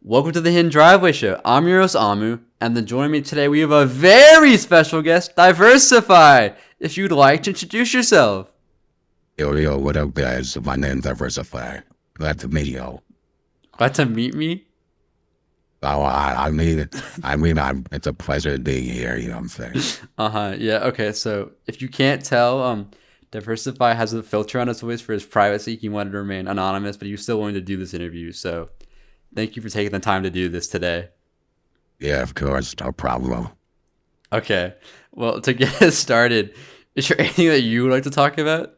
Welcome to the Hidden Driveway Show. I'm your host, Amu, and then joining me today we have a very special guest, Diversify. If you'd like to introduce yourself. Yo, what up, guys? My name's Diversify. Glad to meet you. Glad to meet me? Oh, it's a pleasure being here, you know what I'm saying? Yeah, okay, so if you can't tell, Diversify has a filter on his voice for his privacy. He wanted to remain anonymous, but he was still willing to do this interview, so thank you for taking the time to do this today. Yeah, of course, no problem. Okay, well, to get us started, is there anything that you would like to talk about?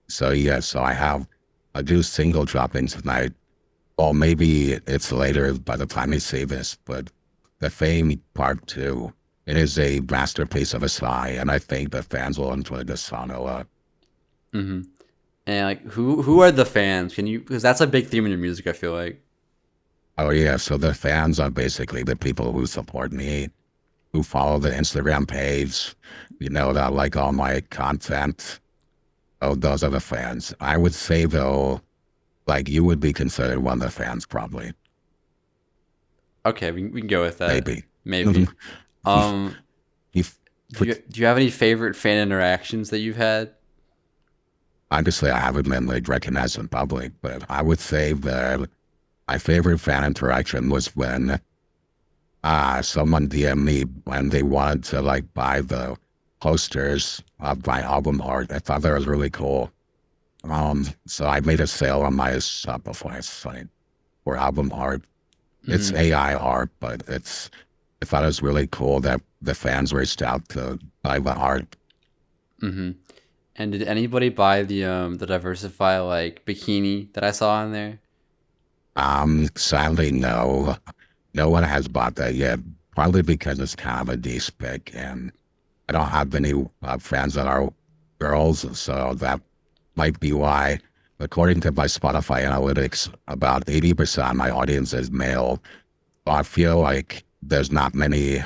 So I do single drop-ins tonight. Well, maybe it's later by the time you see this, but The Fame Part 2, it is a masterpiece of a sigh, and I think the fans will enjoy this song a lot. Mm-hmm. And like, who are the fans? Because that's a big theme in your music, I feel like. Oh yeah, so the fans are basically the people who support me, who follow the Instagram page, that like all my content. Oh, those are the fans. I would say though, like you would be considered one of the fans probably. Okay, we can go with that. Maybe. Do you have any favorite fan interactions that you've had? Honestly, I haven't been like recognized in public, but I would say that my favorite fan interaction was when someone DM'd me when they wanted to like buy the posters of my album art. I thought that was really cool. So I made a sale on my Shopify site for album art. It's AI art, but I thought it was really cool that the fans reached out to buy the art. Mm-hmm. And did anybody buy the Diversify like bikini that I saw in there? Sadly, no. No one has bought that yet. Probably because it's kind of a niche pick, and I don't have any fans that are girls, so that might be why. According to my Spotify analytics, about 80% of my audience is male. So I feel like there's not many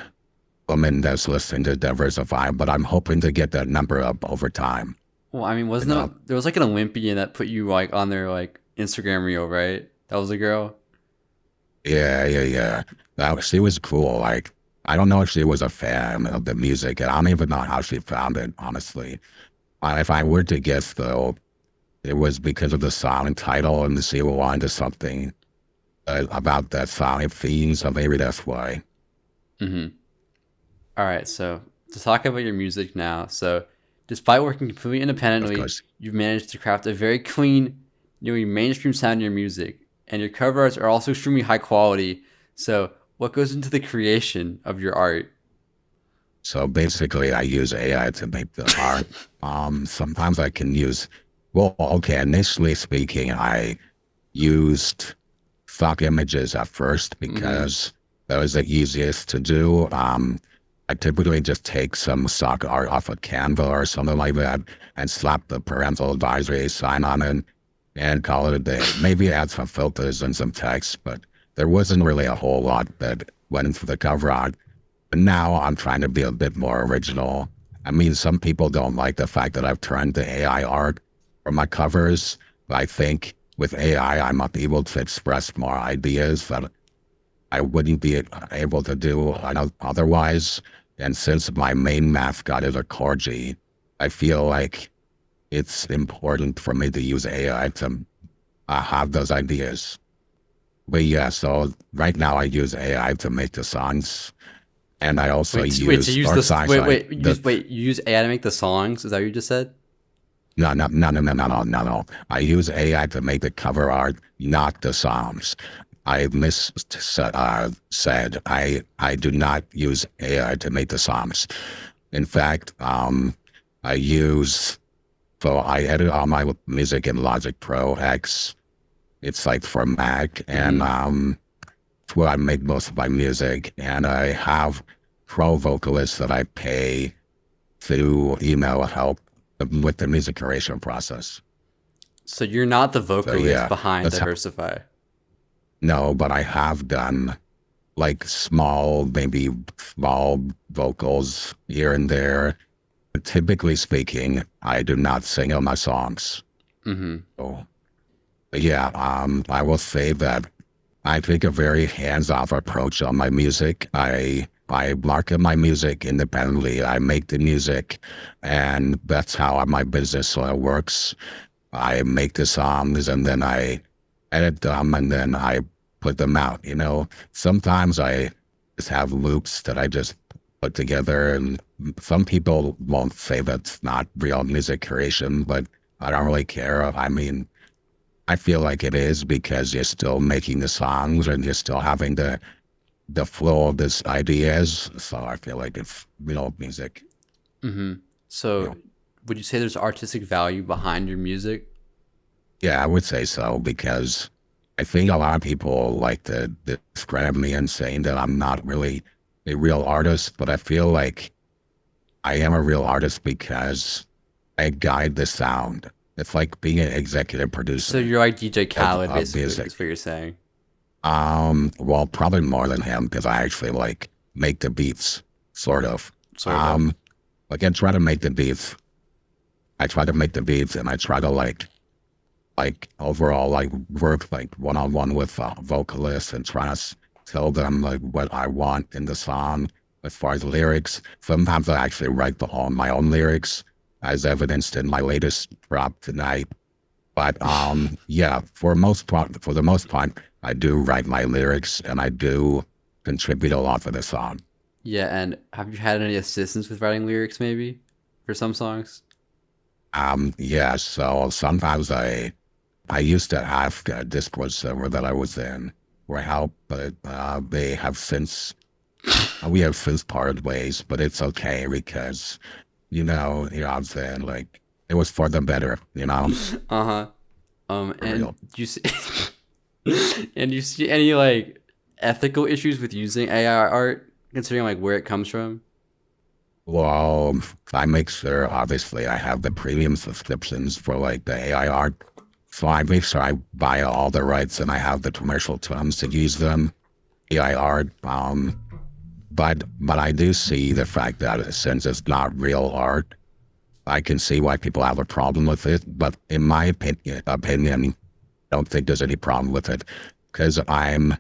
women that's listening to Diversify, but I'm hoping to get that number up over time. Well, I mean, there was like an Olympian that put you like on their like Instagram reel, right? That was a girl. Yeah. She was cool. Like, I don't know if she was a fan of the music, and I don't even know how she found it, honestly. If I were to guess, though, it was because of the song title, and she wanted something about that song theme, so maybe that's why. Mm-hmm. All right, so to talk about your music now. So, despite working completely independently, you've managed to craft a very clean, nearly mainstream sound in your music, and your cover arts are also extremely high quality. So, what goes into the creation of your art? So basically, I use AI to make the art. Sometimes I can use, initially speaking, I used stock images at first because that was the easiest to do. I typically just take some stock art off of Canva or something like that and slap the parental advisory sign on it and call it a day. Maybe add some filters and some text, but there wasn't really a whole lot that went into the cover art. But now I'm trying to be a bit more original. I mean, some people don't like the fact that I've turned to AI art for my covers, but I think with AI, I'm able to express more ideas that I wouldn't be able to do otherwise. And since my main mascot is a corgi, I feel like it's important for me to use AI to have those ideas. But yeah, so right now I use AI to make the songs, and I also you use AI to make the songs? Is that what you just said? No. I use AI to make the cover art, not the songs. I said I do not use AI to make the songs. In fact, I edit all my music in Logic Pro X. It's like for Mac, and it's where I make most of my music. And I have pro vocalists that I pay to email help with the music creation process. So you're not the vocalist behind Diversify? No, but I have done like small vocals here and there. But typically speaking, I do not sing on my songs. So, yeah, I will say that I take a very hands-off approach on my music. I market my music independently. I make the music, and that's how my business sort of works. I make the songs and then I edit them and then I put them out. You know, sometimes I just have loops that I just put together, and some people won't say that's not real music creation, but I don't really care. I mean, I feel like it is because you're still making the songs and you're still having the flow of these ideas. So I feel like it's real music. Mm-hmm. You So know? would you say there's artistic value behind your music? Yeah, I would say so because I think a lot of people like to describe me and saying that I'm not really a real artist, but I feel like I am a real artist because I guide the sound. It's like being an executive So producer you're like DJ Khaled, of basically, is music. what you're saying. Well, probably more than him because I actually like make the beats, sort of. Sort of. Um, like I try to make the beats. I try to make the beats, and I try to like overall like work like one on one with vocalists and try to tell them like what I want in the song as far as lyrics. Sometimes I actually write all my own lyrics, as evidenced in my latest drop tonight. But yeah, for the most part, I do write my lyrics and I do contribute a lot to the song. Yeah, and have you had any assistance with writing lyrics, maybe, for some songs? Yeah, so sometimes I used to have a Discord server that I was in for help, but they have since we have since parted ways. But it's okay because you know what I'm saying, like it was for the better, you know, Uh-huh. for And real. do you see and do you see any like ethical issues with using AI art, considering like where it comes from? Well, I make sure obviously I have the premium subscriptions for like the AI art. So I make sure I buy all the rights and I have the commercial terms to use them. AI art. But I do see the fact that since it's not real art, I can see why people have a problem with it. But in my opinion, I don't think there's any problem with it because I'm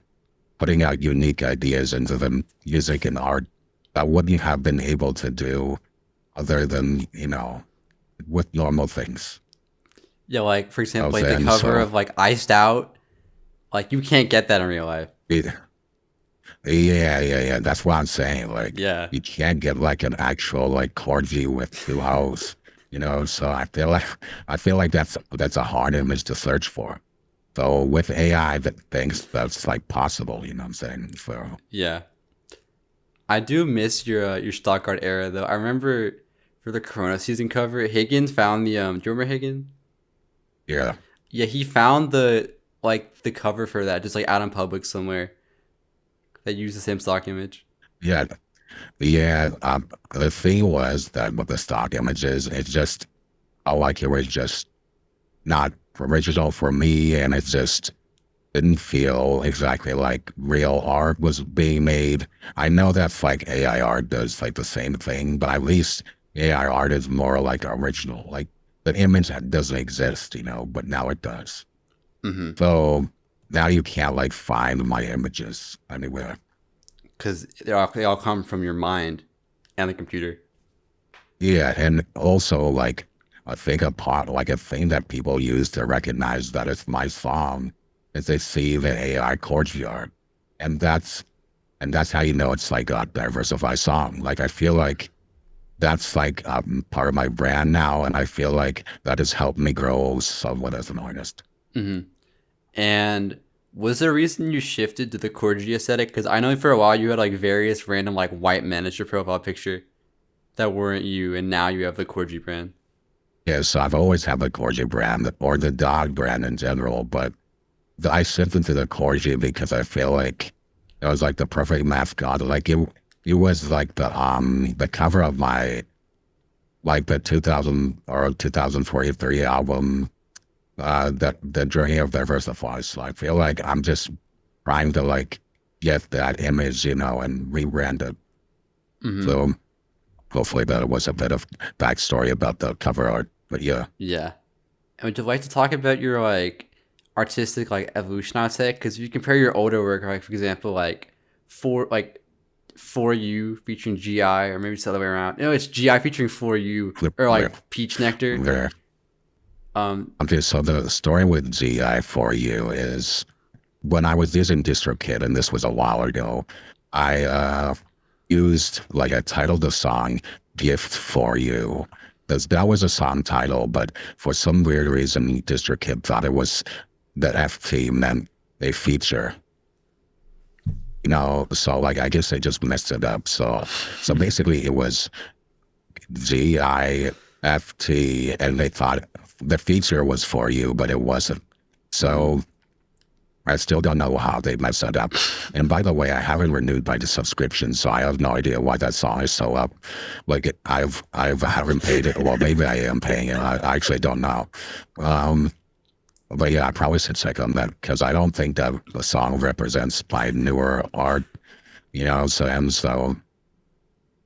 putting out unique ideas into the music and art that wouldn't have been able to do other than, with normal things. Yeah, like for I example, was like the saying, cover so of like Iced Out. Like you can't get that in real life. yeah, yeah. That's what I'm saying. Like, Yeah. you can't get like an actual like corgi with two hoes, So I feel like that's a hard image to search for. So with AI, that thinks that's like possible. You know what I'm saying? So Yeah. I do miss your stock art era though. I remember for the Corona season cover, Higgins found the do you remember Higgins? yeah, Yeah, he found the cover for that just like out in public somewhere that used the same stock image. yeah, yeah. The thing was that with the stock images, it's just like it was just not original for me, and it just didn't feel exactly like real art was being made. I know that's like AI art does like the same thing, but at least AI art is more like original. Like the image that doesn't exist, but now it does. Mm-hmm. So now you can't like find my images anywhere. Because they all come from your mind and the computer. Yeah, and also like I think a thing that people use to recognize that it's my song is they see the AI chord art, and that's how you know it's like a diversified song. Like I feel like that's like part of my brand now, and I feel like that has helped me grow somewhat as an artist. Mm-hmm. And was there a reason you shifted to the corgi aesthetic? Because I know for a while you had like various random like white men as your profile picture that weren't you, and now you have the corgi brand. Yes, I've always had the Corgi brand or the dog brand in general, but I shifted into the Corgi because I feel like it was like the perfect mascot. Like it was like the cover of my like the 2000 or 2043 album, that the Journey of Diversify. So I feel like I'm just trying to like get that image, and rebrand it. Mm-hmm. So hopefully that was a bit of backstory about the cover art. But yeah. Yeah. And would you like to talk about your like artistic like evolution, I'd say, because if you compare your older work, like for example, for you featuring GI, or maybe it's the other way around. No, it's GI featuring for you, or like Peach Nectar. There. Okay, so the story with GI for you is when I was using DistroKid, and this was a while ago, I used, like, I titled the song Gift for You. That was a song title, but for some weird reason, DistroKid thought it was that FT meant a feature. You know, so like I guess they just messed it up. So basically it was GIFT, and they thought the feature was for you, but it wasn't. So I still don't know how they messed it up. And by the way, I haven't renewed my subscription, so I have no idea why that song is so up. Like I haven't paid it. Well, maybe I am paying it. I actually don't know. But yeah, I probably should check on that, because I don't think that the song represents my newer art, you know. So,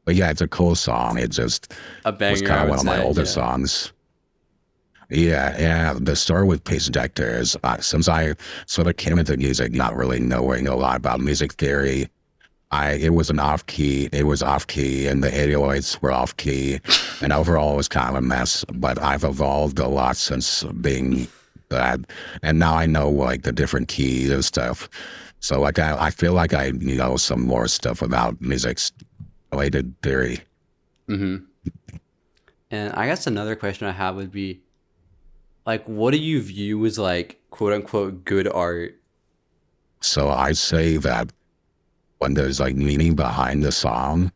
but yeah, it's a cool song. It just was kind of one of my older songs. Yeah. The story with Peach Nectar is, since I sort of came into music not really knowing a lot about music theory, it was off key, and the 808s were off key, and overall it was kind of a mess. But I've evolved a lot since being that, and now I know like the different keys and stuff. So like I feel like I know some more stuff about music's related theory. And I guess another question I have would be, like, what do you view as like quote unquote good art? So I say that when there's like meaning behind the song,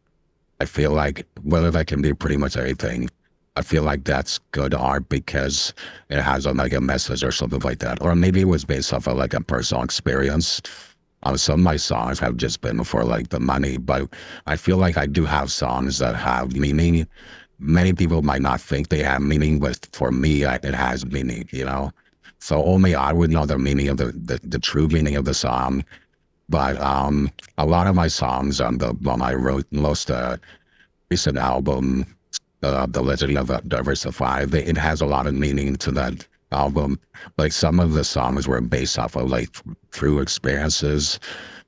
I feel like, whether that can be pretty much anything, I feel like that's good art because it has like a message or something like that. Or maybe it was based off of like a personal experience. Some of my songs have just been for like the money, but I feel like I do have songs that have meaning. Many people might not think they have meaning, but for me, it has meaning, you know? So only I would know the meaning of the true meaning of the song. But a lot of my songs when I wrote most recent album, the Legend of Diversify, it has a lot of meaning to that album. Like some of the songs were based off of like true experiences.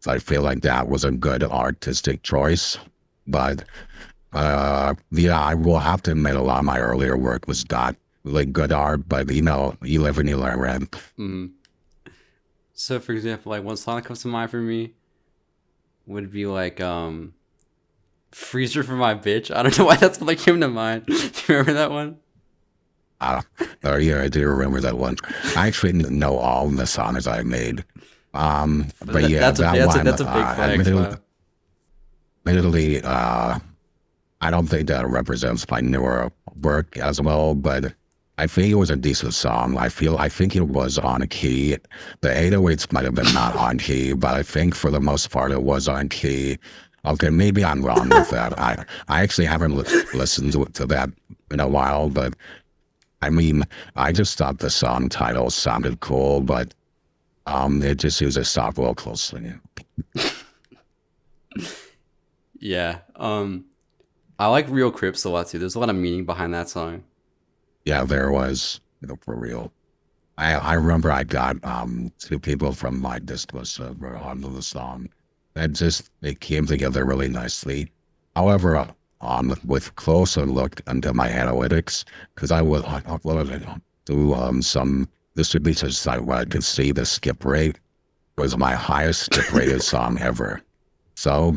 So I feel like that was a good artistic choice. But yeah, I will have to admit a lot of my earlier work was not like good art, but you know, you live and you learn. So for example, like one song that comes to mind for me would be like Freezer for My Bitch. I don't know why that's what like came to mind. Do you remember that one? Oh yeah, I do remember that one. I actually know all the songs I made. But yeah, that's a big flag. Admittedly, I don't think that represents my newer work as well, but I think it was a decent song. I think it was on key. The 808s might have been not on key, but I think for the most part it was on key. Okay, maybe I'm wrong with that. I actually haven't listened to that in a while, but I mean, I just thought the song title sounded cool, but it just uses soft vocals. Yeah. I like Real Kripps a lot too. There's a lot of meaning behind that song. Yeah, there was, for real. I remember I got two people from my Discord server onto the song. And just, it came together really nicely. However, with closer look into my analytics, because I uploaded it to some distributor site where I could see the skip rate. It was my highest skip rated song ever. So,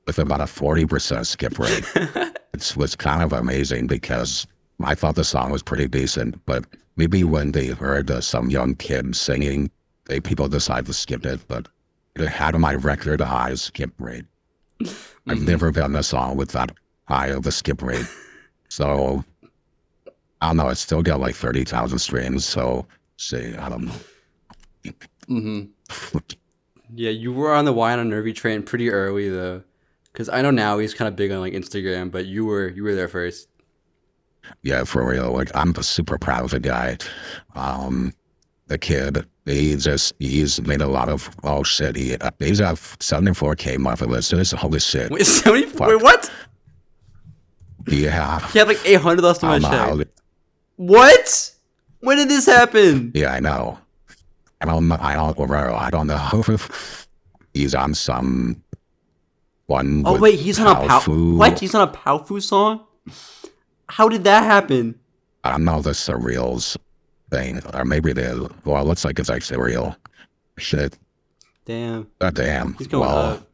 with about a 40% skip rate, it was kind of amazing because I thought the song was pretty decent, but maybe when they heard some young kid singing, people decided to skip it, but it had my record high skip rate. I've never done a song with that high of a skip rate. So, I don't know, it still got like 30,000 streams, so, I don't know. Yeah, you were on the Wine on Nervy train pretty early, though. Because I know now he's kind of big on like Instagram, but you were there first. Yeah, for real. Like I'm super proud of the guy. The kid, he's made a lot of shit. He's got 74K monthly listeners. Holy shit! Wait, 74? Wait, what? Yeah. He had like 800 last time I checked. What? When did this happen? Yeah, I know. I don't know if he's on some one Oh with wait, he's on a Powfu. He's on a Powfu song? How did that happen? I don't know if this is a real thing, or maybe well, it looks like it's actually real. Shit. Damn. Damn. He's going up.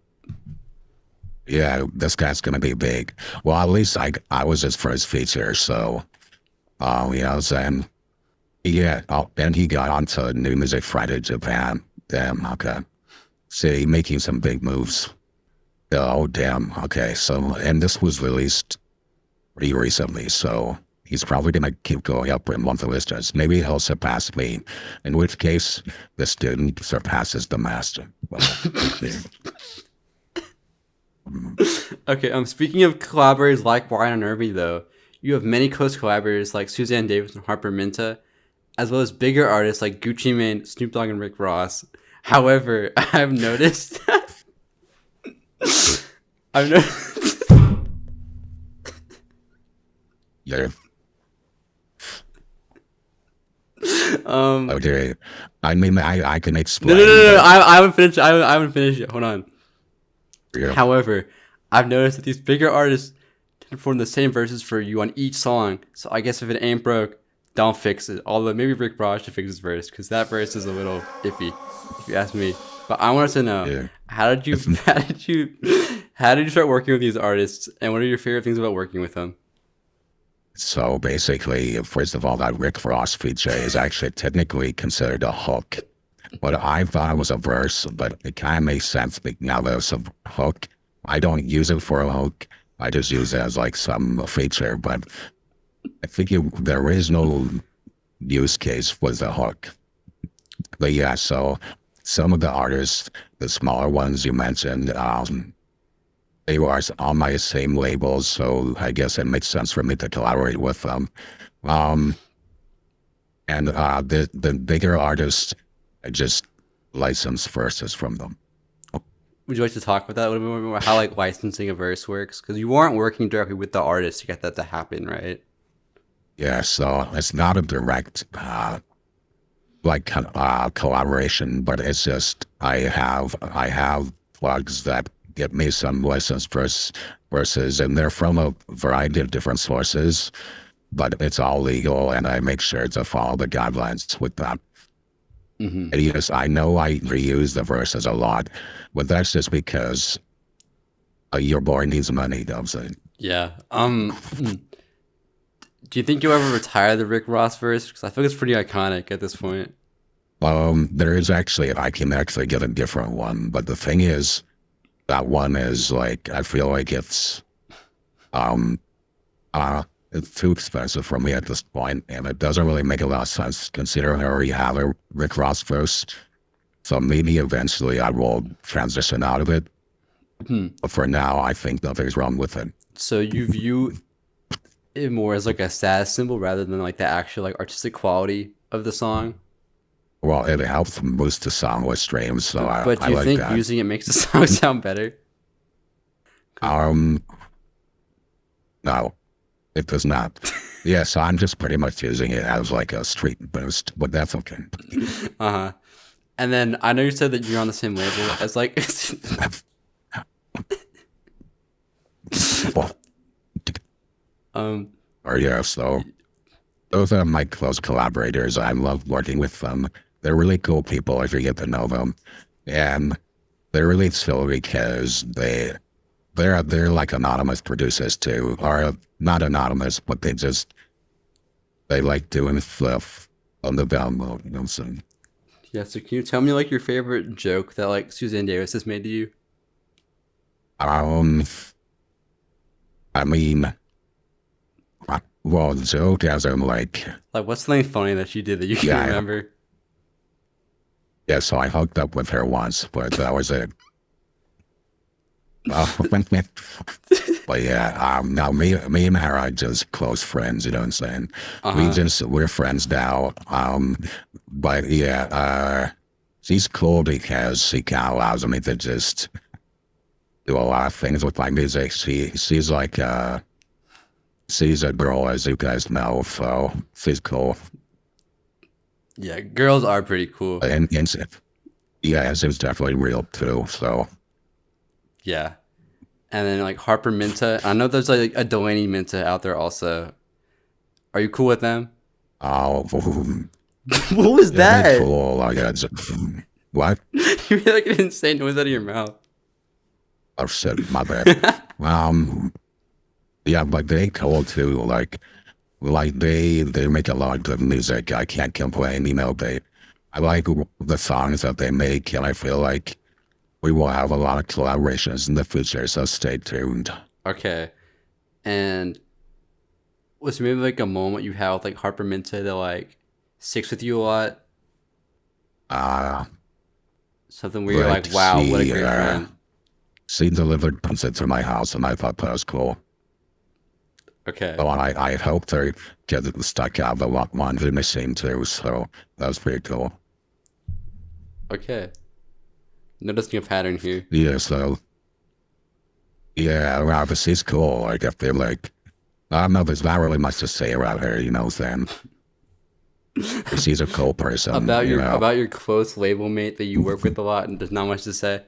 Yeah, this guy's gonna be big. Well, at least I was his first feature, so you know what I'm saying? Yeah, and he got onto New Music Friday Japan. Damn, okay. See, making some big moves. Oh, damn. Okay, so, and this was released pretty recently, so he's probably gonna keep going up in monthly listings. Maybe he'll surpass me, in which case the student surpasses the master. Well, Okay, speaking of collaborators like Ryan and Nervy, though, you have many close collaborators like Susanne Davis and Harper Minta, as well as bigger artists like Gucci Mane, Snoop Dogg, and Rick Ross. However, I've noticed I've noticed yeah. um Okay. I mean, I can no, explain. no. I haven't finished. I haven't finished yet. Hold on. Yeah. However, I've noticed that these bigger artists tend to perform the same verses for you on each song. So I guess if it ain't broke, don't fix it. Although maybe Rick Ross should fix his verse, because that verse is a little iffy, if you ask me. But I wanted to know, Yeah. how did you start working with these artists, and what are your favorite things about working with them? So basically, first of all, that Rick Ross feature is actually technically considered a hook. What I thought was a verse, but it kind of makes sense. But now there's a hook. I don't use it for a hook. I just use it as like some feature. But I think the original use case was the hook. But yeah, so some of the artists, the smaller ones you mentioned, they were on my same labels, so I guess it makes sense for me to collaborate with them. Um, and the bigger artists, I just license verses from them. Would you like to talk about that a little bit more? How like licensing a verse works? Because you aren't working directly with the artist to get that to happen, right? Yeah, so it's not a direct collaboration, but it's just I have plugs that get me some licensed verses, and they're from a variety of different sources, but it's all legal, and I make sure to follow the guidelines with that. Mm-hmm. And yes, I know I reuse the verses a lot, but that's just because your boy needs money, does it? Yeah. Do you think you'll ever retire the Rick Ross verse? Because I feel it's pretty iconic at this point. There is actually, I can actually get a different one, but the thing is, that one is like, I feel like it's too expensive for me at this point, and it doesn't really make a lot of sense considering I already have a Rick Ross verse. So maybe eventually I will transition out of it. But for now, I think nothing's wrong with it. So you view it more as like a status symbol rather than like the actual like artistic quality of the song? Well, it helps boost the song with streams, so But do I you like think that. using it makes the song sound better? No, it does not. Yeah, so I'm just pretty much using it as like a street boost, but that's okay. Uh-huh. And then I know you said that you're on the same label as like Or yeah, so those are my close collaborators. I love working with them. They're really cool people if you get to know them, and they're really chill because they're like anonymous producers too, or not anonymous, but they like doing stuff on the download. You know what I'm saying? Yeah, so can you tell me like your favorite joke that like Susanne Davis has made to you? I mean, well, joke as I'm like, Like what's something funny that she did that you can Yeah. remember? yeah, so I hooked up with her once, but that was it. But yeah, now me and her are just close friends, you know what I'm saying? We're friends now. But yeah, she's cool because she kind of allows me to just do a lot of things with my music. She's like, she's a girl, as you guys know, so she's cool. Yeah, girls are pretty cool. And yeah, it was definitely real too. So Yeah. And then like Harper Minta. I know there's like a Delaney Minta out there also. Are you cool with them? oh, What was very that? cool. I guess. What? You made like an insane noise out of your mouth. Oh shit, my bad. Yeah, but they cool too. Like they make a lot of good music. I can't complain. You know, I like the songs that they make, and I feel like we will have a lot of collaborations in the future. So stay tuned. Okay. And was there maybe like a moment you had with like Harper Minta that like sticks with you a lot? Uh, Something where you're like, wow, what a great friend. she delivered pizza to my house, and I thought that was cool. Okay. So I helped her get it stuck out of the laundry machine too. So that was pretty cool. Okay. Noticing a pattern here. Yeah, so yeah, well, but she's cool. Like I feel like I don't know, there's not really much to say about her, you know, Sam. She's a cool person. About you know. your close label mate that you work with a lot and there's not much to say.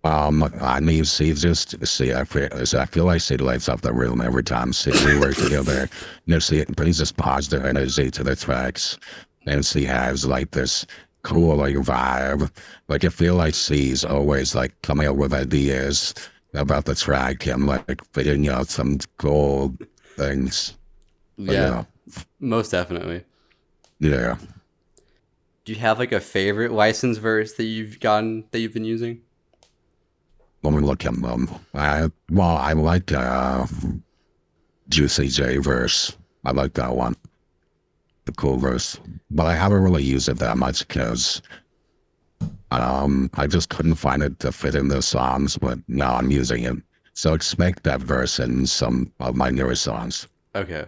I mean, I feel like she lights up the room every time we work together. You know, she brings this positive energy to the tracks, and she has like this cool like vibe. Like I feel like she's always like coming up with ideas about the track and like figuring out some cool things. But, Yeah, most definitely. yeah. Do you have like a favorite license verse that you've been using? Let me look at them. I like Juicy J verse. I like that one. The cool verse. But I haven't really used it that much because I just couldn't find it to fit in the songs, but now I'm using it. So expect that verse in some of my newer songs. Okay.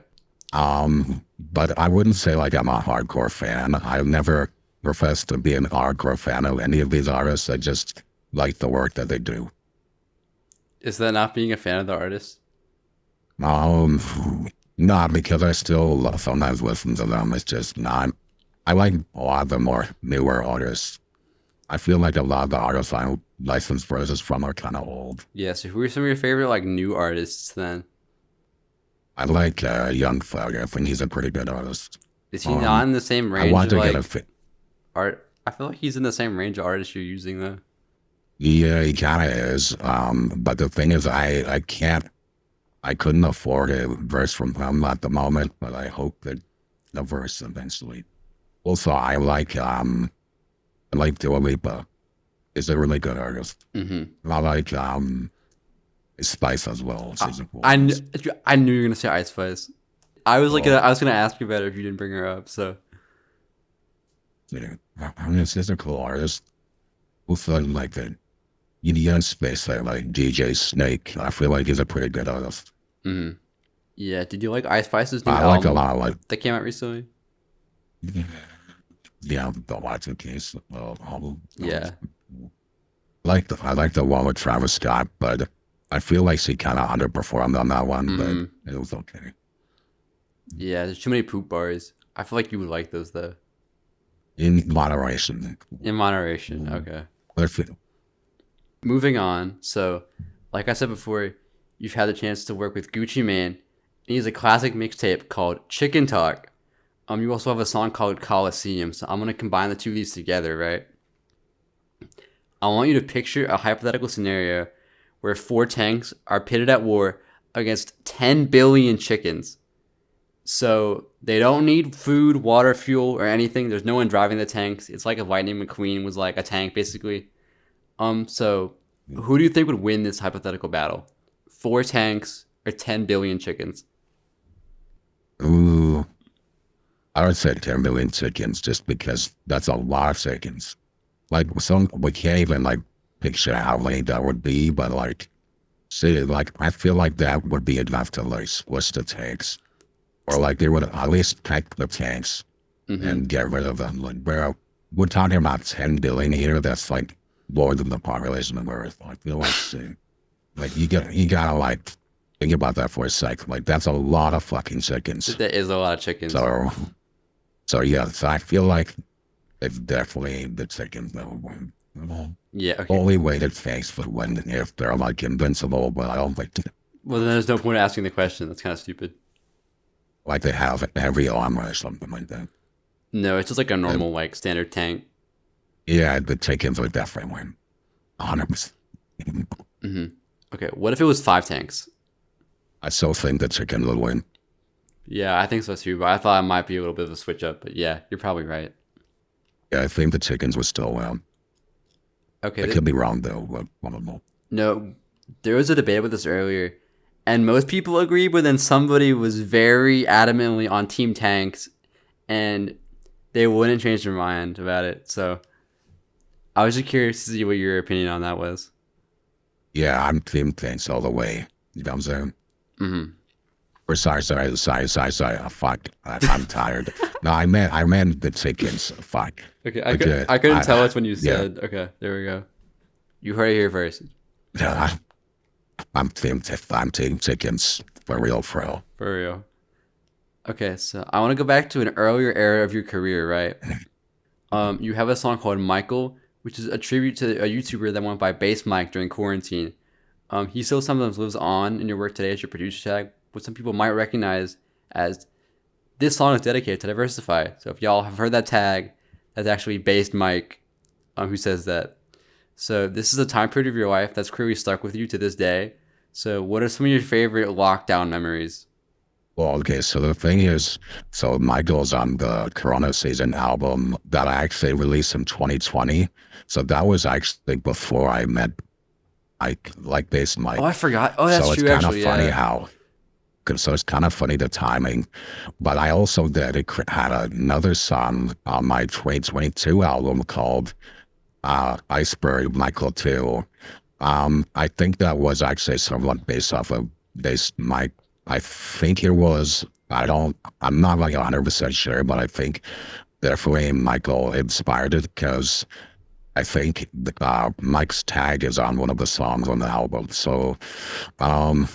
But I wouldn't say like I'm a hardcore fan. I've never professed to be an hardcore fan of any of these artists. I just like the work that they do. Is that not being a fan of the artist? Not because I still sometimes listen to them. It's just not. I like a lot of the more newer artists. I feel like a lot of the artists I license verses from are kind of old. Yeah. So who are some of your favorite like new artists then? I like Young Thug. I think he's a pretty good artist. Is he not in the same I range want of to like get a art? I feel like he's in the same range of artists you're using though. Yeah, he kind of is. But the thing is, I couldn't afford a verse from him at the moment, but I hope that the verse eventually. Also, I like Dua Lipa. Is a really good artist. Mm-hmm. I like Spice as well. She's a cool I artist. knew you were gonna say Ice Spice. I was I was gonna ask you about it if you didn't bring her up. So Yeah, I mean, she's a cool artist. Also, like the EDM space, like DJ Snake. I feel like he's a pretty good artist. mm-hmm. Yeah. Did you like Ice Spice's new I album like a lot of like. that came out recently? Yeah, the Watson case. Yeah. I like the one with Travis Scott, but I feel like she kind of underperformed on that one, but it was okay. Yeah. There's too many poop bars. I feel like you would like those though. In moderation. In moderation. Okay. Let's Moving on. So, like I said before, you've had the chance to work with Gucci Mane. And he has a classic mixtape called Chicken Talk. You also have a song called Coliseum. So I'm gonna combine the two of these together, right? I want you to picture a hypothetical scenario where 4 tanks are pitted at war against 10 billion chickens. So they don't need food, water, fuel, or anything. There's no one driving the tanks. It's like if Lightning McQueen was like a tank, basically. So who do you think would win this hypothetical battle? 4 tanks or 10 billion chickens? Ooh. I would say 10 million chickens just because that's a lot of chickens. Like we can't even like picture how many that would be, but like, see, like I feel like that would be enough to like switch the tanks. Or like they would at least take the tanks and get rid of them. Like, bro, we're talking about 10 billion here. That's like more than the population of Earth. I feel like you gotta like think about that for a sec. Like that's a lot of fucking chickens. There is a lot of chickens. So So yes, I feel like it's definitely the second one. Yeah. Okay. Only way to face for when if they're like invincible, but I don't think Well, then there's no point asking the question. That's kind of stupid. like they have heavy armor or something like that. No, it's just like a Uh, normal like standard tank. yeah, the chickens would definitely win. 100%. Hmm. Okay. What if it was 5 tanks? I still think the chicken will win. Yeah, I think so too. But I thought it might be a little bit of a switch up. But yeah, you're probably right. Yeah, I think the chickens would still win. Okay. I could be wrong though, but one of them. No, there was a debate about this earlier, and most people agree, but then somebody was very adamantly on Team Tanks, and they wouldn't change their mind about it. So I was just curious to see what your opinion on that was. Yeah, I'm team thanks all the way. You know what I'm saying? Mm-hmm. Or sorry. Fuck. I'm tired. No, I meant the chickens. Fuck. Okay, Okay, I couldn't tell which one you yeah. said. Okay, there we go. You heard it here first. Yeah, I'm team chickens for real, for real. For real. Okay, so I want to go back to an earlier era of your career, right? You have a song called Michael, which is a tribute to a YouTuber that went by Bass Mike during quarantine. He still sometimes lives on in your work today as your producer tag, but some people might recognize as this song is dedicated to Diversify. So if y'all have heard that tag, that's actually Bass Mike who says that. So this is a time period of your life that's clearly stuck with you to this day. So what are some of your favorite lockdown memories? Well, okay, so the thing is, so Michael's on the Corona Season album that I actually released in 2020. So that was actually before I met like Bass Mike. Oh, I forgot. Oh, that's So it's true. kind of Actually, funny yeah. how, so it's kind of funny the timing. But I also had another song on my 2022 album called Iceberg Michael 2. I think that was actually somewhat based off of Bass Mike. I think it was, I'm not like 100% sure, but I think definitely Michael inspired it because I think Mike's tag is on one of the songs on the album. So, um,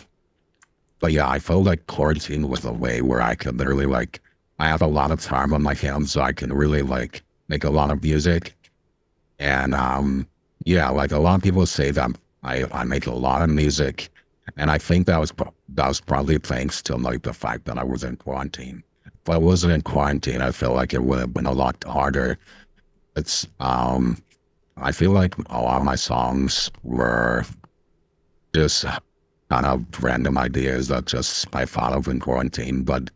but yeah, I felt like quarantine was the way where I could literally like, I have a lot of time on my hands, so I can really like make a lot of music. And yeah, like a lot of people say that I make a lot of music, and I think that was probably thanks to like the fact that I was in quarantine. If I wasn't in quarantine, I feel like it would have been a lot harder. It's I feel like a lot of my songs were just kind of random ideas that just I thought of in quarantine. But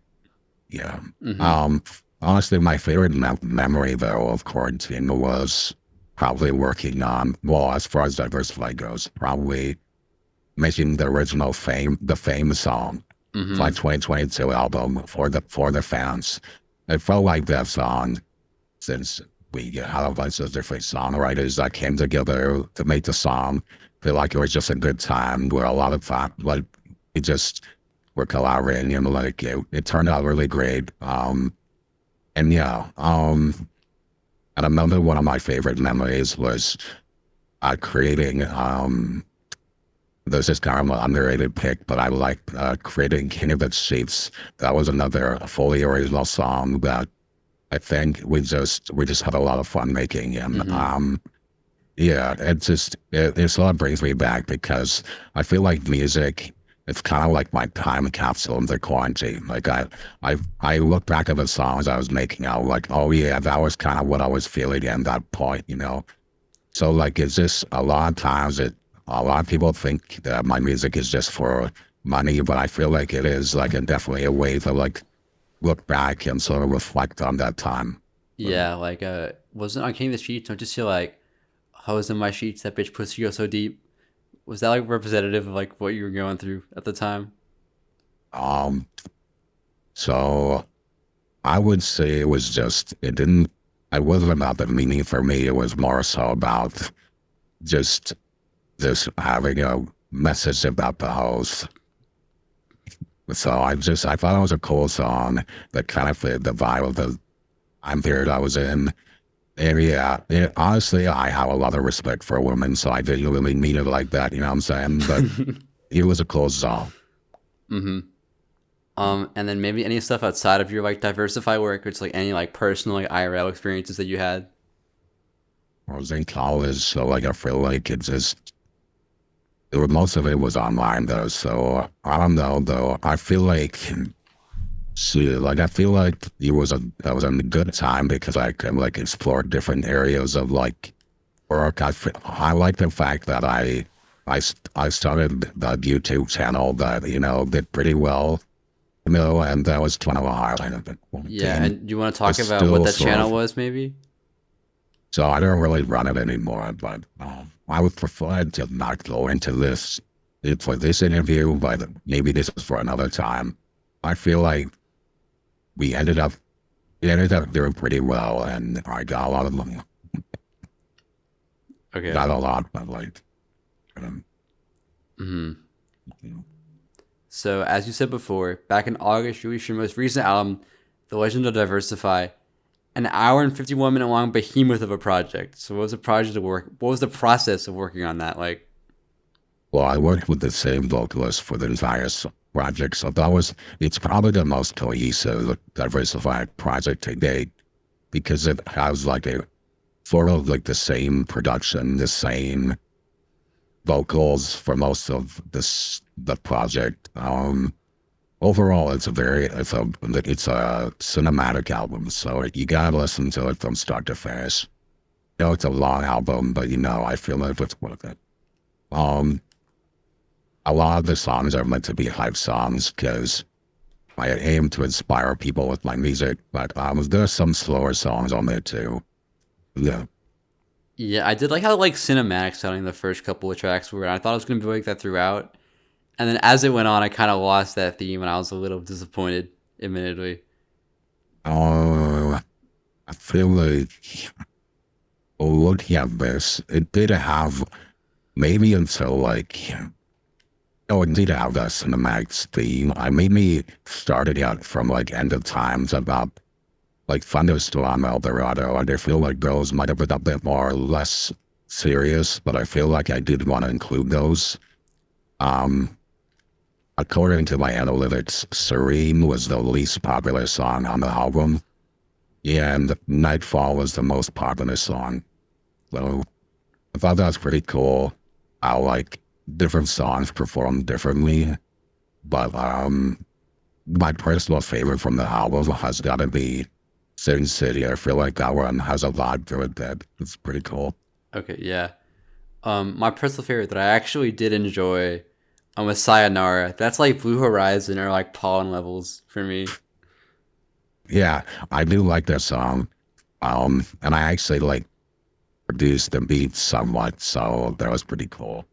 yeah, Mm-hmm. honestly, my favorite memory though of quarantine was probably working on, well, as far as Diversify goes, probably making the original the Fame song, Mm-hmm. like 2022 album for the fans. It felt like that song since we had a bunch of different songwriters that came together to make the song. Feel like it was just a good time where a lot of time, like we just were collaborating and like it turned out really great. And yeah, and another one of my favorite memories was creating there's this kind of underrated pick, but I like creating Cannabis Sheets. That was another fully original song that I think we just had a lot of fun making. And Mm-hmm. yeah, it sort of brings me back because I feel like music, it's kind of like my time capsule in the quarantine. Like I look back at the songs I was making, I was like, oh yeah, that was kind of what I was feeling at that point, you know? So like, it's just a lot of times a lot of people think that my music is just for money, but I feel like it is like definitely a way to like look back and sort of reflect on that time. But, Yeah, like wasn't on King of the Sheets? Don't you see like hose in my sheets? That bitch pussy go so deep. Was that like representative of like what you were going through at the time? um, so I would say it wasn't about the meaning for me. It was more so about just having a message about the house. So I thought it was a cool song that kind of fit the vibe of the time period I was in. And yeah, honestly, I have a lot of respect for women, so I didn't really mean it like that, you know what I'm saying? But it was a cool song. Mm-hmm. And then maybe any stuff outside of your like Diversify work, or it's like any like personal like IRL experiences that you had. I was in college, so like I feel like it just most of it was online though. So I don't know though. I feel like I feel like that was a good time because I could like explore different areas of like work. I like the fact that I started the YouTube channel that did pretty well. And that was kind of a highlight of it. Yeah, and you want to talk It's about what still that sort channel of, was, maybe? so I don't really run it anymore, but I would prefer to not go into this for this interview, but maybe this is for another time. I feel like we ended up doing pretty well, and I got a lot of money. Okay. Not a lot, but like. Mm-hmm. So, as you said before, back in August, you released your most recent album, The Legend of Diversify, an hour and 51-minute long behemoth of a project. So, what was the project of work? What was the process of working on that like? Well, I worked with the same vocalist for the entire project, so it's probably the most cohesive Diversified project to date because it has like a sort of like the same production, the same vocals for most of the project. Overall, it's a cinematic album, so you gotta listen to it from start to finish. It's a long album, but I feel like it's worth it. A lot of the songs are meant to be hype songs because I aim to inspire people with my music, but there's some slower songs on there too. Yeah. Yeah, I did like how like cinematic sounding the first couple of tracks were. I thought it was gonna be like that throughout, and then as it went on, I kind of lost that theme, and I was a little disappointed, admittedly. I feel like looking at this, it did have maybe until like it did have that cinematic theme. I maybe started out from like End of Times about like Thunderstorm Eldorado, and I feel like those might have been a bit more or less serious, but I feel like I did want to include those. According to my analytics, Serene was the least popular song on the album. Yeah, and Nightfall was the most popular song. So I thought that was pretty cool. How like different songs performed differently. But my personal favorite from the album has gotta be Sin City. I feel like that one has a lot to it that it's pretty cool. Okay, yeah. My personal favorite that I actually did enjoy was Sayonara. That's like Blue Horizon or like Pollen levels for me. Yeah, I do like that song. And I actually like produced the beats somewhat, so that was pretty cool.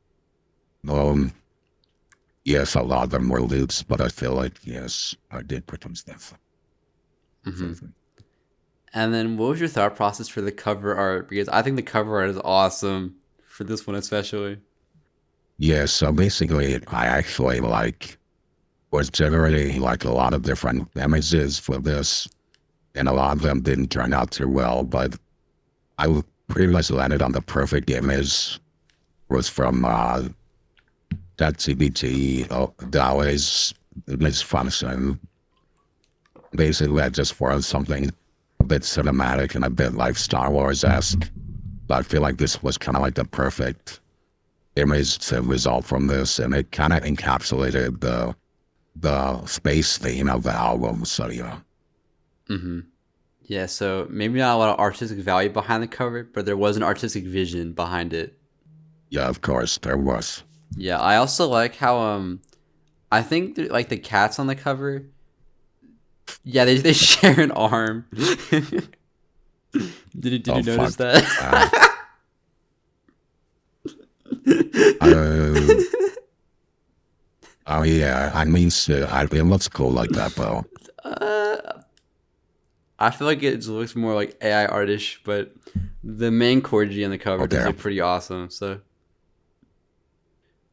Yes, a lot of them were loops, but I feel like yes, I did produce them. Mm-hmm. And then what was your thought process for the cover art? Because I think the cover art is awesome for this one especially. Yeah, so basically I actually was generating like a lot of different images for this, and a lot of them didn't turn out too well, but I pretty much landed on the perfect image. It was from ChatGPT, DAO's image function. Basically, I just wanted something a bit cinematic and a bit like Star Wars-esque, but I feel like this was kind of like the perfect image to result from this, and it kind of encapsulated the space theme of the album. So yeah. Mm-hmm. Yeah, so maybe not a lot of artistic value behind the cover, but there was an artistic vision behind it. Yeah, of course there was. Yeah, I also like how I think like the cats on the cover. Yeah, they share an arm. Did you notice that? Oh yeah, I mean, it looks cool like that though. I feel like it looks more like AI artish, but the main corgi on the cover does look pretty awesome. So,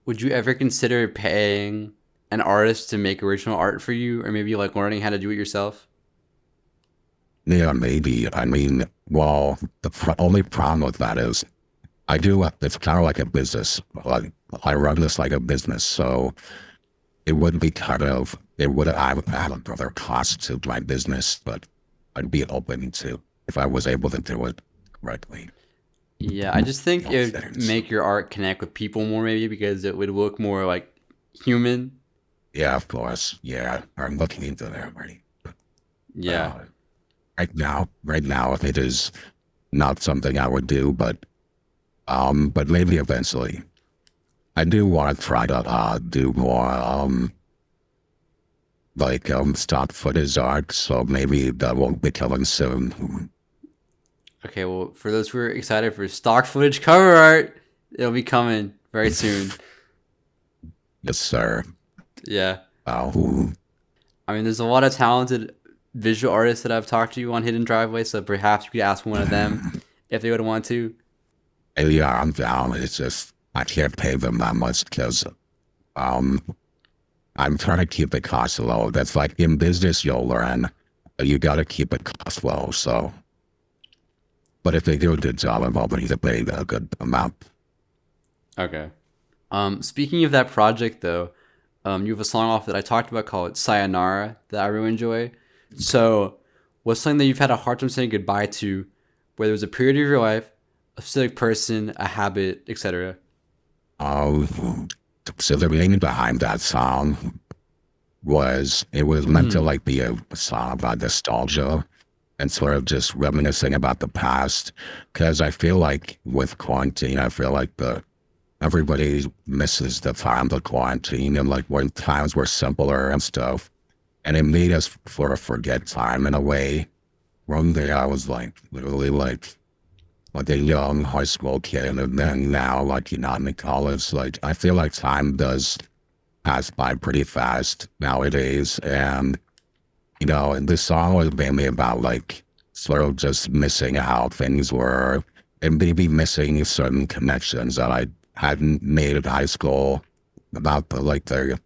would you ever consider paying an artist to make original art for you, or maybe like learning how to do it yourself? Yeah, maybe. I mean, well, the only problem with that is it's kind of like a business. Like I run this like a business, so it it would have had other costs to my business, but I'd be open to if I was able to do it correctly. Yeah, I just think it would make your art connect with people more, maybe because it would look more like human. Yeah, of course. Yeah, I'm looking into that already. Yeah. Right now, it is not something I would do, but maybe eventually. I do want to try to do more stock footage art, so maybe that won't be coming soon. Okay, well, for those who are excited for stock footage cover art, it'll be coming very soon. Yes, sir. Yeah. Oh. I mean, there's a lot of talented visual artists that I've talked to on Hidden Driveway, so perhaps you could ask one of them if they would want to. Yeah, I'm down. It's just I can't pay them that much because I'm trying to keep the cost low. That's like in business, you'll learn you got to keep it cost low. So, but if they do a good job, I'm hoping to pay a good amount. Okay. Speaking of that project, though, you have a song off that I talked about called "Sayonara" that I really enjoy. So, what's something that you've had a hard time saying goodbye to, whether it was a period of your life, a specific person, a habit, etc.? Oh, so the meaning behind that song was it was meant to like be a song about nostalgia and sort of just reminiscing about the past. Because I feel like with quarantine, I feel like everybody misses the time of quarantine and like when times were simpler and stuff. And it made us sort of forget time in a way. One day I was like literally like a young high school kid, and then now like I'm in college. Like I feel like time does pass by pretty fast nowadays, and and this song was mainly about like sort of just missing how things were, and maybe missing certain connections that I hadn't made in high school about the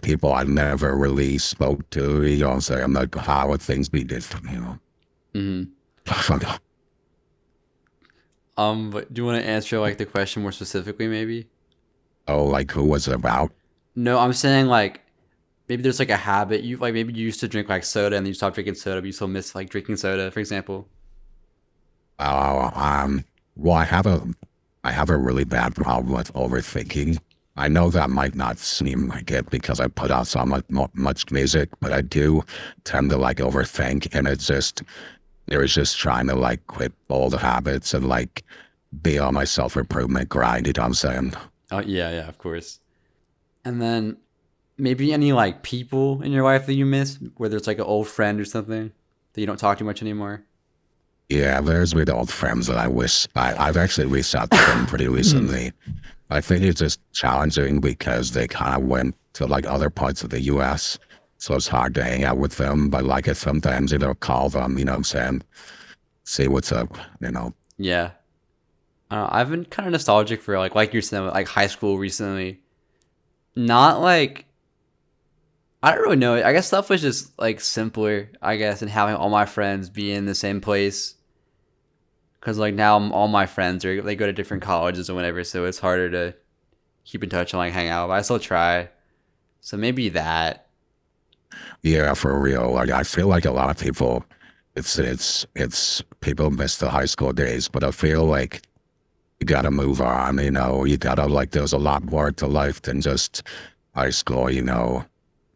people I never really spoke to. Saying like how would things be different, Mm-hmm. But do you want to answer like the question more specifically, maybe? Oh, like who was it about? No, I'm saying like maybe there's like a habit you like. Maybe you used to drink like soda and then you stopped drinking soda, but you still miss like drinking soda, for example. Well, I have a really bad problem with overthinking. I know that might not seem like it because I put out so much music, but I do tend to like overthink, and it was just trying to like quit old habits and like be on my self-improvement grind, you know what I'm saying? Oh yeah, of course. And then maybe any like people in your life that you miss, whether it's like an old friend or something that you don't talk too much anymore. Yeah, there's with old friends that I wish I've actually reached out to them pretty recently. I think it's just challenging because they kind of went to like other parts of the U.S., so it's hard to hang out with them. But like I sometimes call them, you know what I'm saying, see what's up, Yeah. I've been kind of nostalgic for like you're saying, like high school recently. Not like I don't really know. I guess stuff was just like simpler, I guess, and having all my friends be in the same place. Cause like now all my friends they go to different colleges or whatever, so it's harder to keep in touch and like hang out. But I still try. So maybe that. Yeah, for real. Like I feel like a lot of people, it's people miss the high school days, but I feel like you gotta move on. You gotta like there's a lot more to life than just high school.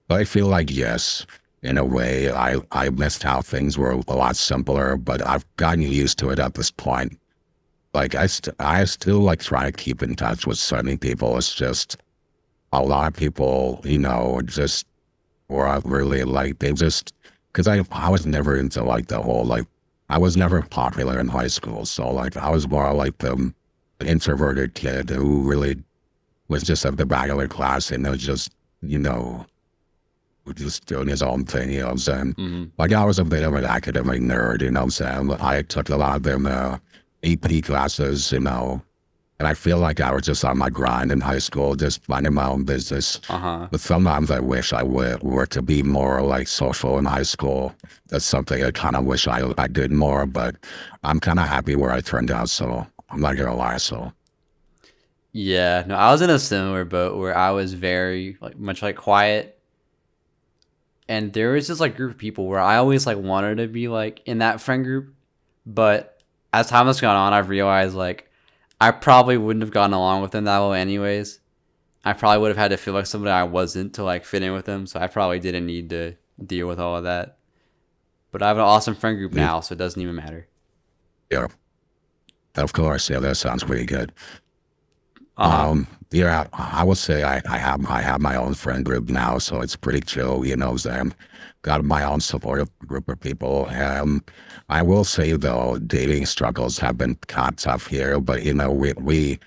But I feel like yes, in a way, I missed how things were a lot simpler, but I've gotten used to it at this point. Like I still like try to keep in touch with certain people. It's just a lot of people, just were really like they just because I was never into like the whole like I was never popular in high school, so like I was more like the introverted kid who really was just at the regular class and was just just doing his own thing, you know what I'm saying? Mm-hmm. Like I was a bit of an academic nerd, you know what I'm saying? I took a lot of them AP classes, and I feel like I was just on my grind in high school, just minding my own business. Uh-huh. But sometimes I wish I were to be more like social in high school. That's something I kind of wish I did more, but I'm kind of happy where I turned out, so I'm not gonna lie, so. Yeah, no, I was in a similar boat where I was very like much like quiet. And there was this like group of people where I always like wanted to be like in that friend group, but as time has gone on, I've realized like I probably wouldn't have gotten along with them that well anyways. I probably would have had to feel like somebody I wasn't to like fit in with them, so I probably didn't need to deal with all of that. But I have an awesome friend group now, so it doesn't even matter. Yeah, of course. Yeah, that sounds pretty good. Uh-huh. Yeah, I would say I have my own friend group now, so it's pretty chill. You know, I'm got my own supportive group of people. I will say though, dating struggles have been kind of tough here, but you know, we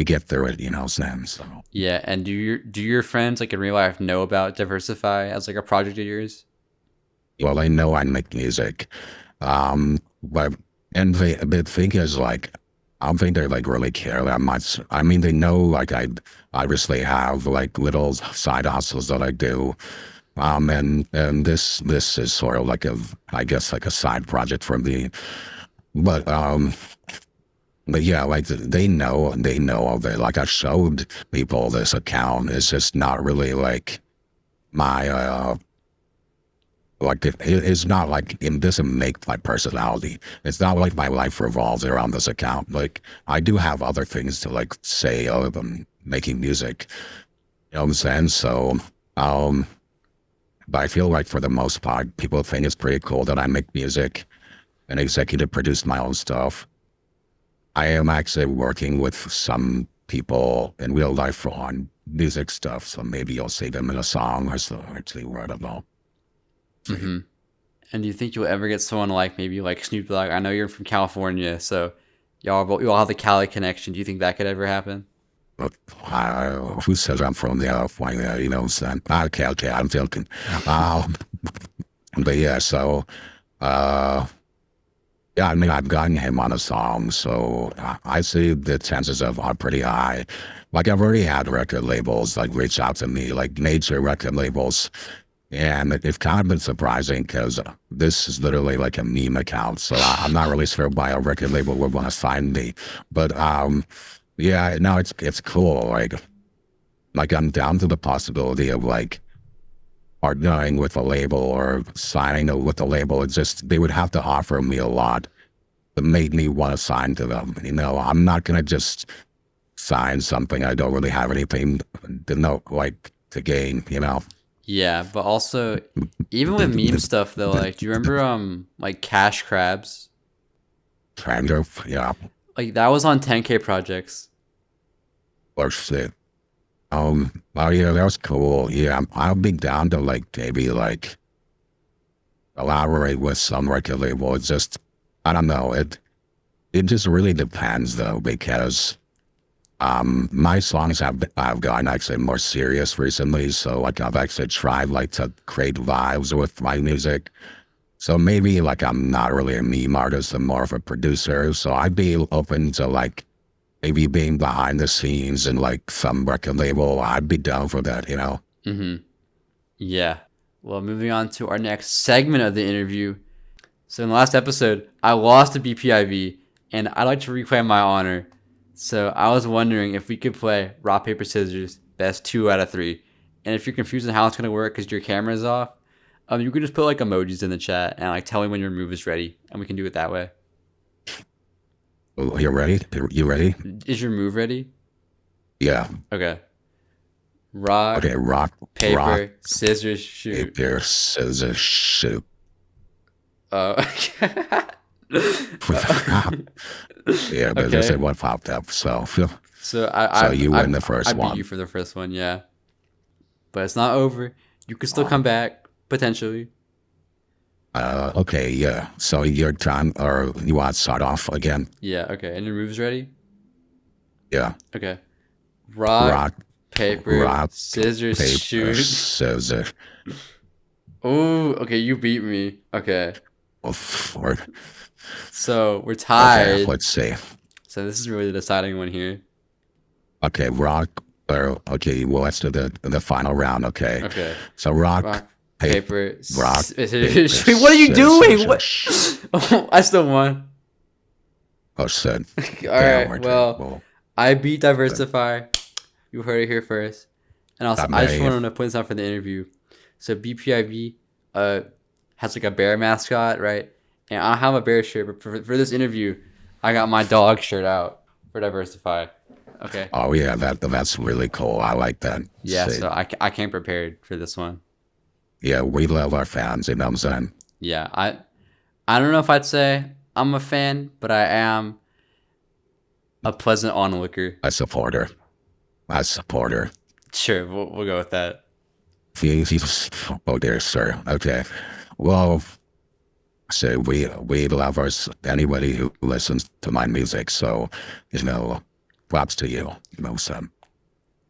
get through it. You know, Sam. So Yeah, and do your friends like in real life know about Diversify as like a project of yours? well, they know I make music, but and the thing is like. I don't think they like really care that much. I mean, they know like I obviously have like little side hustles that I do, and this is sort of like I guess like a side project for me. But yeah, like they know of it. Like I showed people this account. It's just not really like my like it's not like it doesn't make my personality. It's not like my life revolves around this account. Like I do have other things to like say other than making music. You know what I'm saying? So but I feel like for the most part people think it's pretty cool that I make music and executive produce my own stuff. I am actually working with some people in real life on music stuff, so maybe you'll see them in a song or so, actually, I don't know. Mm-hmm. And do you think you'll ever get someone like maybe like Snoop Dogg? I know you're from California, so y'all have the Cali connection. Do you think that could ever happen? Look, who says I'm from there? You know, son? Okay, I'm joking. But yeah, so, yeah, I mean, I've gotten him on a song, so I see the chances of are pretty high. Like, I've already had record labels, like, reach out to me, like, major record labels, and it's kind of been surprising because this is literally like a meme account, so I'm not really sure why a record label would want to sign me. But, yeah, no, it's cool. Like I'm down to the possibility of like partnering with a label or signing with a label. It's just they would have to offer me a lot that made me want to sign to them. You know, I'm not gonna just sign something I don't really have anything to know like to gain. You know. Yeah, but also even with meme stuff though, like do you remember like Cash Crabs? Kind of, yeah. Like that was on 10K projects. Or shit. Oh yeah, that was cool. Yeah, I'll be down to like maybe like collaborate with some record label. It's just I don't know. It just really depends though because my songs have gotten actually more serious recently. So like I've actually tried like to create vibes with my music. So maybe like I'm not really a meme artist, I'm more of a producer. So I'd be open to like maybe being behind the scenes and like some record label. I'd be down for that, you know? Mm-hmm. Yeah. Well, moving on to our next segment of the interview. So in the last episode, I lost to BPIV, and I'd like to reclaim my honor. So I was wondering if we could play rock, paper, scissors, best 2 out of 3. And if you're confused on how it's going to work because your camera's off, you could just put like emojis in the chat and like tell me when your move is ready, and we can do it that way. You ready? You ready? Is your move ready? Yeah. Okay. Rock. Okay, paper, scissors, shoot. Paper, scissors, shoot. Oh. Yeah, but this is what popped up. So you win the first one. I beat you for the first one, yeah. But it's not over. You could still come back potentially. Okay, yeah. So your time, or you want to start off again? Yeah. Okay. And your moves ready? Yeah. Okay. Rock, paper, scissors, shoot. Scissors. Oh, okay. You beat me. Okay. Oh, Lord. So we're tied. Okay, let's see. So this is really the deciding one here. Okay, okay, well, let's do the final round. Okay. Okay. So rock paper, scissors. What are you doing? What? Oh, I still won. Oh shit. All right. Well, I beat Diversify. You heard it here first. And also, I just wanted to put this out for the interview. So BPIV, uh has like a bear mascot, right? And I don't have a bear shirt, but for this interview, I got my dog shirt out for Diversify. Okay. Oh yeah, that's really cool. I like that. Yeah, See, so I came prepared for this one. yeah, we love our fans. You know what I'm saying? Yeah, I don't know if I'd say I'm a fan, but I am a pleasant onlooker. A supporter. A supporter. Sure, we'll go with that. Oh dear, sir. Okay. Well, so we love anybody who listens to my music. So, props to you. So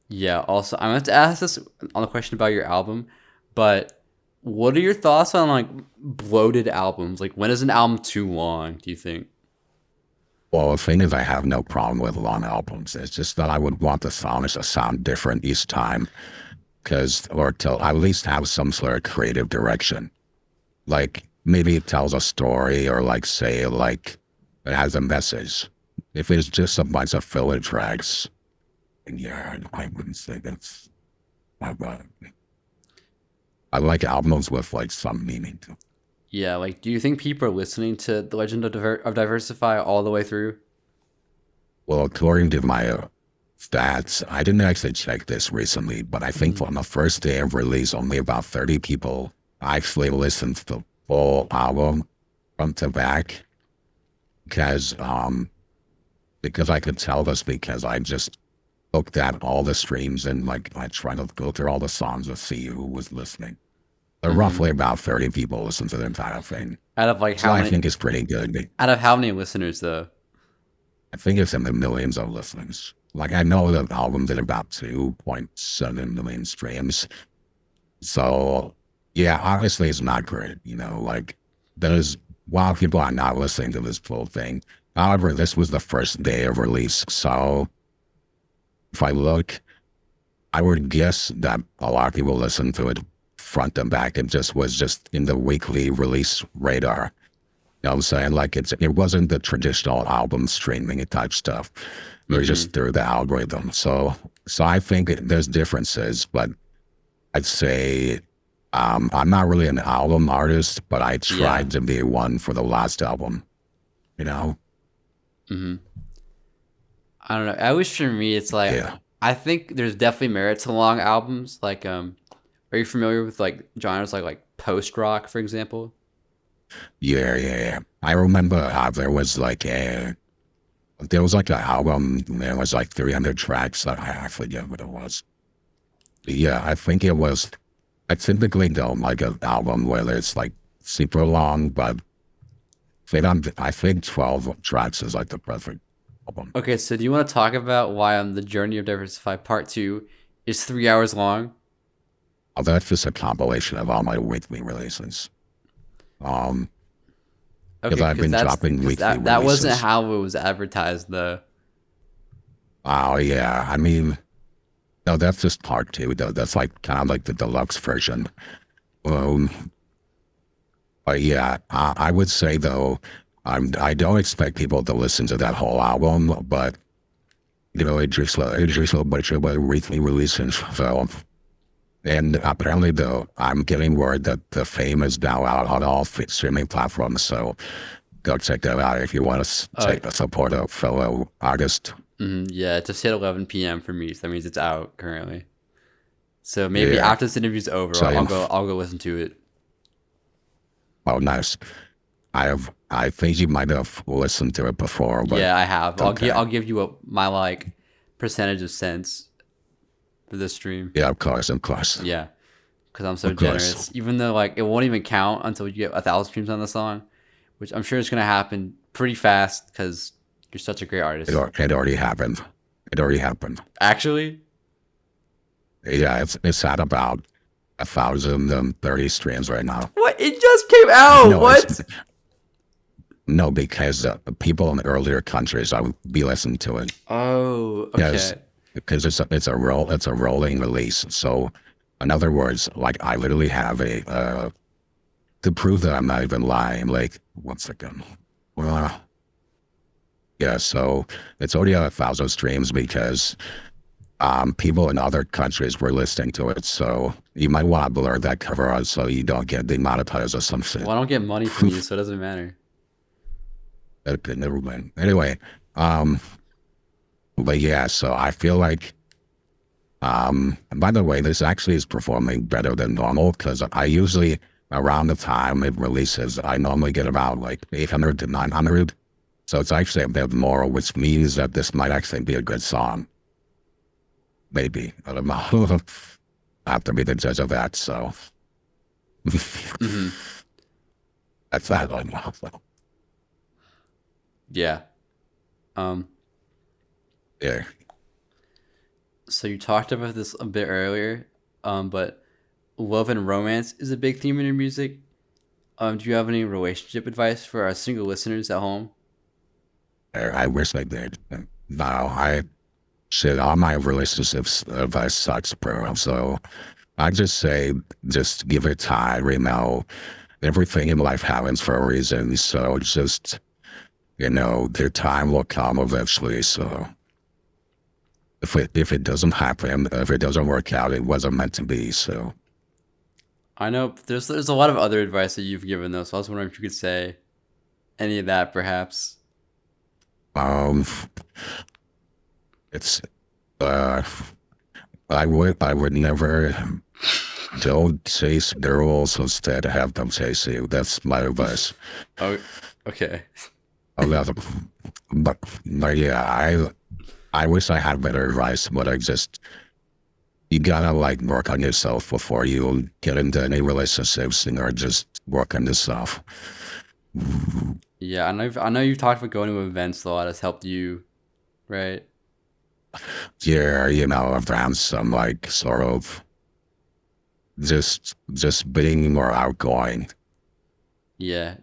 Yeah, also, I meant to ask this on the question about your album, but what are your thoughts on like bloated albums? Like, when is an album too long, do you think? well, the thing is, I have no problem with long albums. It's just that I would want the songs to sound different each time, or to at least have some sort of creative direction. Like maybe it tells a story, or like say like it has a message. If it's just a bunch of filler tracks, yeah, I wouldn't say that's. I like albums with like some meaning to. Yeah, like, do you think people are listening to The Legend of, Diversify all the way through? Well, according to my stats, I didn't actually check this recently, but I think on the first day of release, only about 30 people actually listened to the full album front to back. Because I could tell this because I just looked at all the streams and like I tried to go through all the songs to see who was listening. Roughly about 30 people listen to the entire thing. Out of like so how I many? think it's pretty good. Out of how many listeners though? I think it's in the millions of listeners. Like I know the album did about 2.7 million streams. So yeah, obviously it's not great. Like there's a lot of people are not listening to this full thing. However, this was the first day of release. So if I look, I would guess that a lot of people listen to it front and back. It was just in the weekly release radar. You know what I'm saying? Like it wasn't the traditional album streaming type stuff. It was just through the algorithm. So I think there's differences, but I'd say I'm not really an album artist, but I tried to be one for the last album. Mm-hmm. I don't know. At least for me, it's like I think there's definitely merit to long albums. Like, are you familiar with like genres like post rock, for example? Yeah. I remember how there was like an album. There was like 300 tracks. I forget what it was. Yeah, I think it was. I typically don't like an album where it's like super long, but I think 12 tracks is like the perfect album. Okay, so do you want to talk about why the Journey of Diversify Part 2 is 3 hours long? Oh, that's just a compilation of all my weekly releases. Because I've been dropping weekly releases. That wasn't how it was advertised, though. Oh, yeah. I mean, no, that's just part 2, though. That's like kind of like the deluxe version. But yeah, I would say, though, I don't expect people to listen to that whole album, but, it just a bunch of weekly releases. So, and apparently, though, I'm getting word that the Fame is now out on all streaming platforms. So go check that out if you want to support a fellow artist. Yeah, it just hit 11 p.m. for me, so that means it's out currently. So maybe after this interview's over, so I'll go listen to it. Oh, nice. I think you might have listened to it before. But yeah, I have. Okay. I'll give you my like percentage of cents for this stream. Yeah, of course. Yeah, because I'm so generous. Even though like it won't even count until you get 1,000 streams on the song, which I'm sure is gonna happen pretty fast because you're such a great artist. It already happened. Actually? Yeah, it's at about 1,030 streams right now. What? It just came out. No, what? No, because people in earlier countries, I would be listening to it. Oh, okay. Because it's a rolling release. So, in other words, like I literally have to prove that I'm not even lying. Like, one second. Yeah, so it's already at 1,000 streams because people in other countries were listening to it, so you might want to blur that cover out so you don't get demonetized or some shit. Well, I don't get money from you, so it doesn't matter. Okay, never mind. Anyway, but yeah, so I feel like, and by the way, this actually is performing better than normal because I usually, around the time it releases, I normally get about like 800 to 900. So it's actually a bit more, which means that this might actually be a good song. Maybe. I don't know. I have to be the judge of that, so. Mm-hmm. That's that one. Yeah. Yeah. So you talked about this a bit earlier, but love and romance is a big theme in your music. Do you have any relationship advice for our single listeners at home? I wish I did. No, shit, all my relationships advice sucks, bro. So I just say, just give it time. You know, everything in life happens for a reason. So just, their time will come eventually. So if it doesn't happen, if it doesn't work out, it wasn't meant to be. So I know there's a lot of other advice that you've given though, so I was wondering if you could say any of that perhaps. um, it's I would never don't chase girls, instead have them chase you. That's my advice. Oh, okay. But yeah, I wish I had better advice, but you gotta like work on yourself before you get into any relationships, or just work on yourself. Yeah, I know you've talked about going to events a lot has helped you, right? Yeah, I've done some like sort of just being more outgoing. Yeah.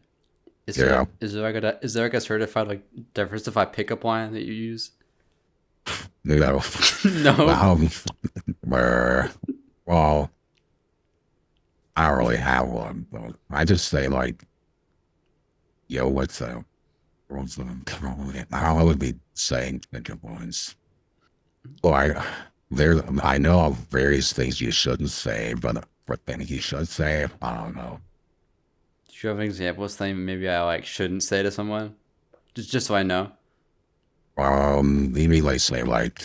Yeah. Is there like a certified like diversify pickup line that you use? No. No. Well, I don't really have one, but I just say like, yo, what's up? I would be saying pickup lines. Or I know of various things you shouldn't say, but for things you should say, I don't know. Do you have an example of something maybe I like shouldn't say to someone? Just so I know. Maybe like say like,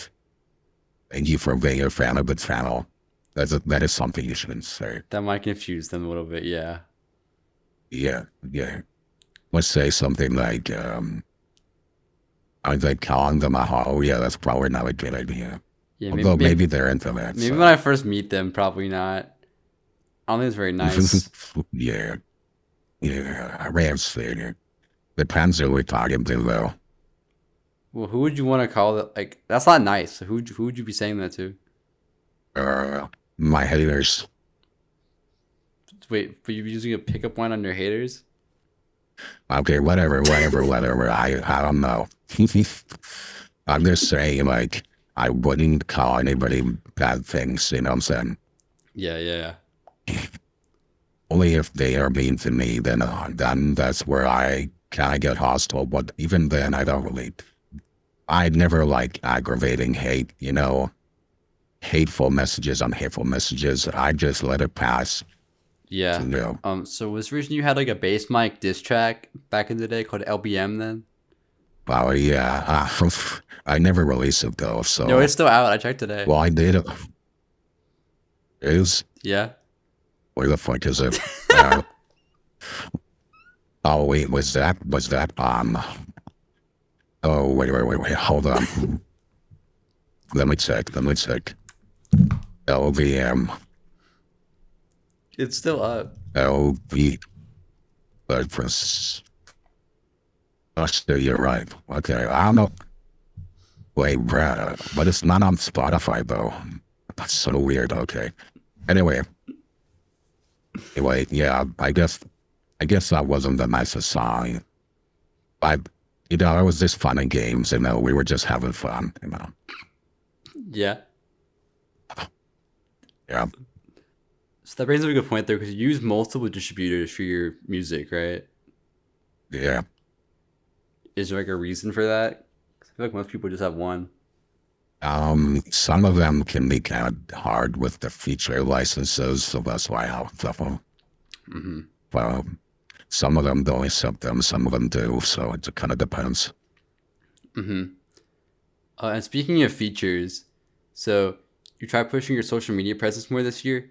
thank you for being a fan of the channel. That is something you shouldn't say. That might confuse them a little bit, yeah. Yeah, yeah. Let's say something like, I think calling them a hoe. Yeah, that's probably not a good idea. Yeah, Although maybe they're into that. Maybe So. when I first meet them, probably not. I don't think it's very nice. Yeah, I ran it. Depends who we're talking to, though. Well, who would you want to call that? Like, that's not nice. So who would you be saying that to? My haters. Wait, but you're using a pickup line on your haters? Okay, whatever. I don't know. I'm just saying, like, I wouldn't call anybody bad things, you know what I'm saying? Yeah. Only if they are mean to me, then that's where I kind of get hostile. But even then, I don't really. I never like aggravating hate, hateful messages on hateful messages. I just let it pass. Yeah. So was the reason you had like a bass mic diss track back in the day called LBM then? Wow, yeah. I never released it though, so. No, it's still out. I checked today. Well, I did it. Is? Yeah. Where the fuck is it? Oh wait, was that? Oh wait, hold on. Let me check. LVM. It's still up. LV. Oh, still, you're right. Okay, I don't know. Wait, Brad, but it's not on Spotify though. That's so weird. Okay. Anyway, yeah, I guess that wasn't the nicest song. But it was just fun and games, we were just having fun, Yeah. Yeah. So that brings up a good point there because you use multiple distributors for your music, right? Yeah. Is there like a reason for that? 'Cause I feel like most people just have one. Some of them can be kind of hard with the feature licenses, so that's why I have them. Mm-hmm. Well, some of them don't accept them, some of them do, so it kind of depends. Mm-hmm. And speaking of features, so you tried pushing your social media presence more this year,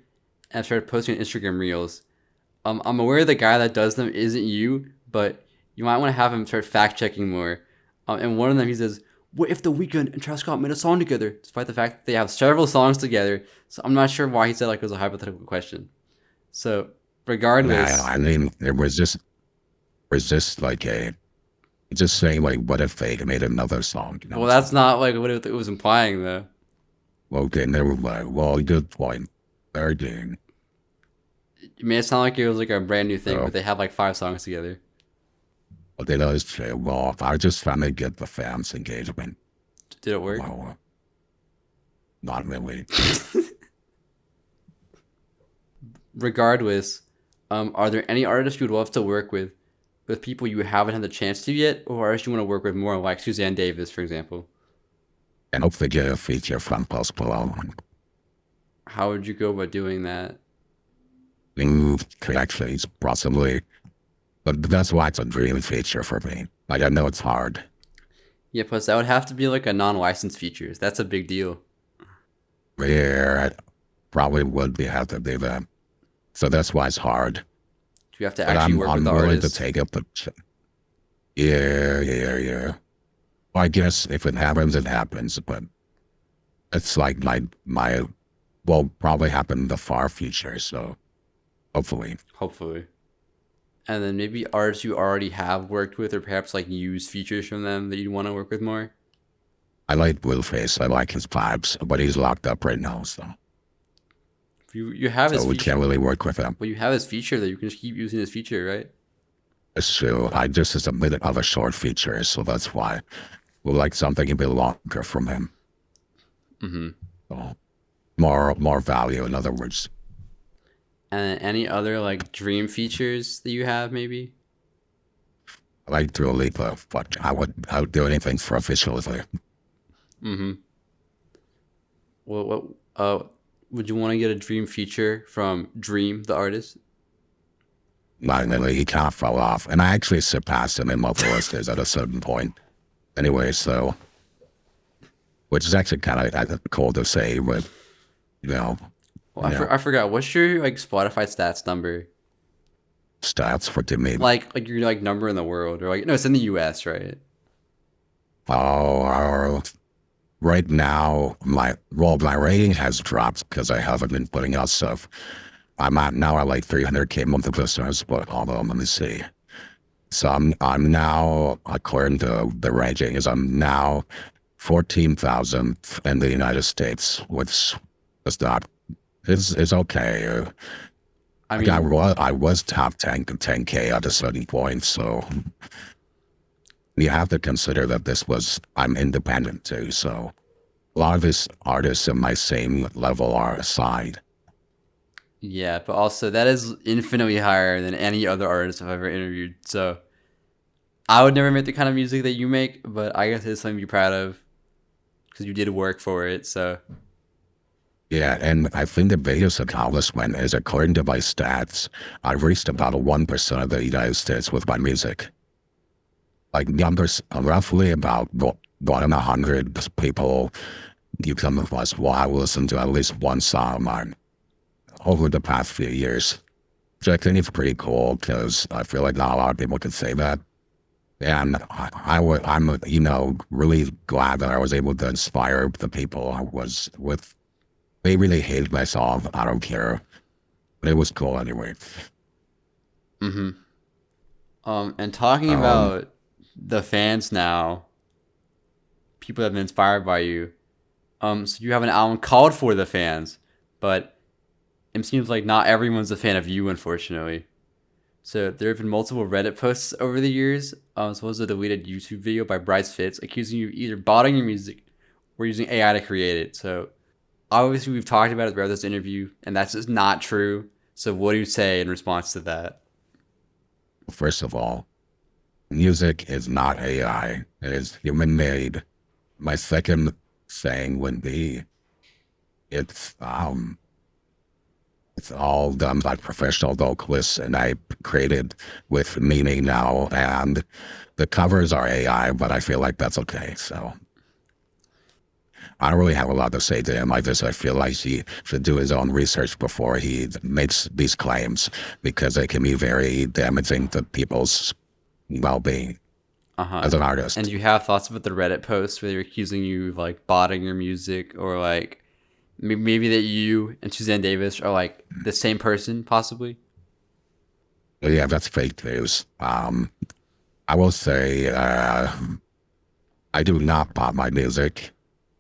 and started posting on Instagram Reels. I'm aware the guy that does them isn't you, but you might want to have him start fact checking more. And one of them, he says, "What if The Weeknd and Travis Scott made a song together?" Despite the fact that they have several songs together, so I'm not sure why he said like it was a hypothetical question. So regardless, I mean, it was just like just saying like, what if they made another song? You know? well, that's not like what it was implying though. Okay, never mind. Well, good point. They're doing. It made it sound like it was like a brand new thing, So, but they have like 5 songs together. but they always say, well, I just trying to get the fans engagement. Did it work? Well, not really. Regardless, are there any artists you would love to work with people you haven't had the chance to yet, or artists you want to work with more, like Susanne Davis, for example? And hope they get a feature from Post Malone. How would you go about doing that? Actually, it's possibly, but that's why it's a dream feature for me. Like, I know it's hard. Yeah, plus that would have to be like a non-licensed features. That's a big deal. Yeah, I probably would be have to do that. So that's why it's hard. You have to But actually work with the willing artist. to take up the. Yeah. Well, I guess if it happens, it happens. But it's like my will probably happen in the far future. So hopefully, Hopefully. And then maybe artists you already have worked with, or perhaps like use features from them that you want to work with more. I like Blueface. I like his vibes, but he's locked up right now. You have his So we feature. can't really work with him. Well, you have his feature that you can just keep using his feature, right? So I just submitted other short features, so that's why we like something a bit longer from him. Mm-hmm. So more value, in other words. And any other like dream features that you have, maybe? I like Dua Lipa, but I would do anything for officially. Mm-hmm. What would you want to get a dream feature from Dream, the artist? Finally, he can't fall off, and I actually surpassed him in multiple listers at a certain point. Anyway, so which is actually kind of cool to say, but you know, Well, I forgot. What's your like Spotify stats number? stats for to me. Like your like number in the world, or like no, it's in the U.S., right? Oh, right now my rating has dropped because I haven't been putting out stuff. I'm at now at like 300K monthly listeners, but hold on, let me see. So I'm now, according to the rankings, I'm now 14,000th in the United States, which is not, it's okay. I mean, I was top 10K at a certain point, so you have to consider that I'm independent too, so a lot of these artists in my same level are assigned. yeah, but also that is infinitely higher than any other artist I've ever interviewed. So I would never make the kind of music that you make, but I guess it's something to be proud of because you did work for it. So Yeah, and I think the biggest accomplishment is, according to my stats, I've reached about 1% of the United States with my music. Like numbers, roughly about 100 people you come across will have listened to at least one song of mine over the past few years. Which I think is pretty cool because I feel like not a lot of people can say that. And I'm really glad that I was able to inspire the people I was with. They really hated my song. I don't care. But it was cool anyway. mm-hmm. And talking about the fans now, people that have been inspired by you. So you have an album called For the Fans, but it seems like not everyone's a fan of you, unfortunately. So there have been multiple Reddit posts over the years, as well as a deleted YouTube video by Bryce Fitz accusing you of either botting your music or using AI to create it. So obviously we've talked about it throughout this interview, and that's just not true. So what do you say in response to that? First of all, music is not AI. It is human made. My second saying would be, it's it's all done by professional vocalists, and I created with meaning now, and the covers are AI, but I feel like that's okay. So I don't really have a lot to say to him. I feel like he should do his own research before he makes these claims, because they can be very damaging to people's well-being as an artist. And you have thoughts about the Reddit posts where they're accusing you of like botting your music, or like maybe that you and Susanne Davis are like the same person, possibly? Yeah, that's fake news. I will say I do not bot my music.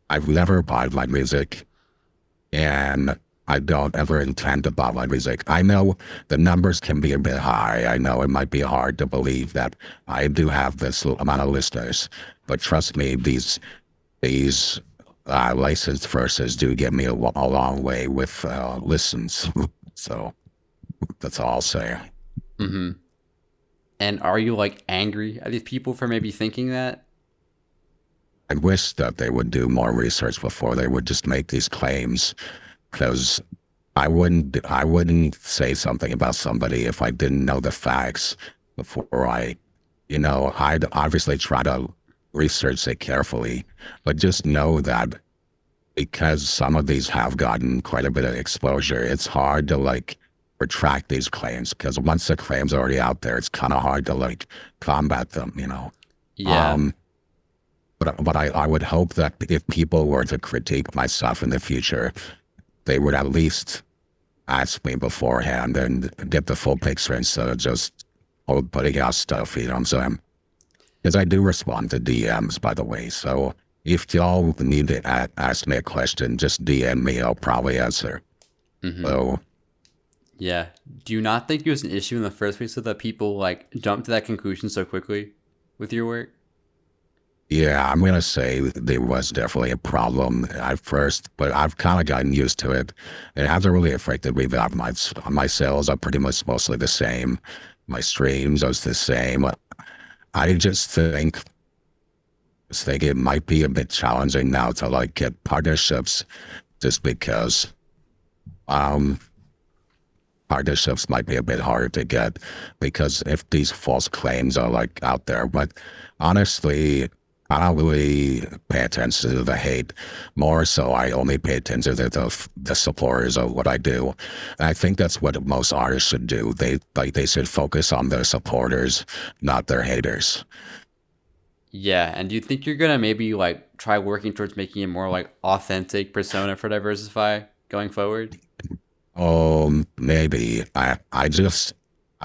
I've never bought my music, and I don't ever intend to buy my music. I know the numbers can be a bit high. I know it might be hard to believe that I do have this amount of listeners, but trust me, these licensed verses do get me a long way with listens. So that's all I'll say. Mm-hmm. And are you like angry at these people for maybe thinking that? I wish that they would do more research before they would just make these claims, because I wouldn't say something about somebody if I didn't know the facts before I'd obviously try to research it carefully, but just know that because some of these have gotten quite a bit of exposure, it's hard to like retract these claims, because once the claim's already out there, it's kind of hard to like combat them, Yeah. But I would hope that if people were to critique my stuff in the future, they would at least ask me beforehand and get the full picture instead of just putting out stuff, you know what I'm saying? Because I do respond to DMs, by the way. So if y'all need to ask me a question, just DM me. I'll probably answer. Mm-hmm. So yeah. Do you not think it was an issue in the first place, so that people like jumped to that conclusion so quickly with your work? yeah, I'm going to say there was definitely a problem at first, but I've kind of gotten used to it. It hasn't really affected me that much. My sales are pretty much mostly the same. My streams are the same. I just think it might be a bit challenging now to like get partnerships, just because partnerships might be a bit harder to get, because if these false claims are like out there. But honestly, I don't really pay attention to the hate. More so, I only pay attention to the supporters of what I do. And I think that's what most artists should do. They should focus on their supporters, not their haters. Yeah. And do you think you're gonna maybe like try working towards making a more like authentic persona for Diversify going forward? Maybe.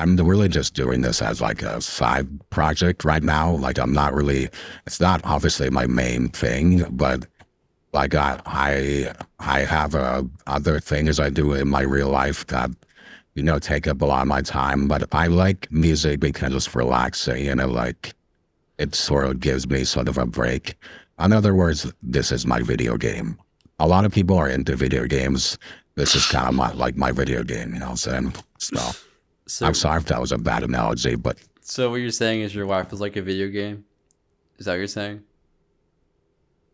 I'm really just doing this as like a side project right now. Like it's not obviously my main thing, but like I have other things I do in my real life that, take up a lot of my time. But I like music because it's relaxing, like it sort of gives me sort of a break. In other words, this is my video game. A lot of people are into video games. This is kind of my video game, you know what I'm saying? So I'm sorry if that was a bad analogy, but... So what you're saying is your wife is like a video game? Is that what you're saying?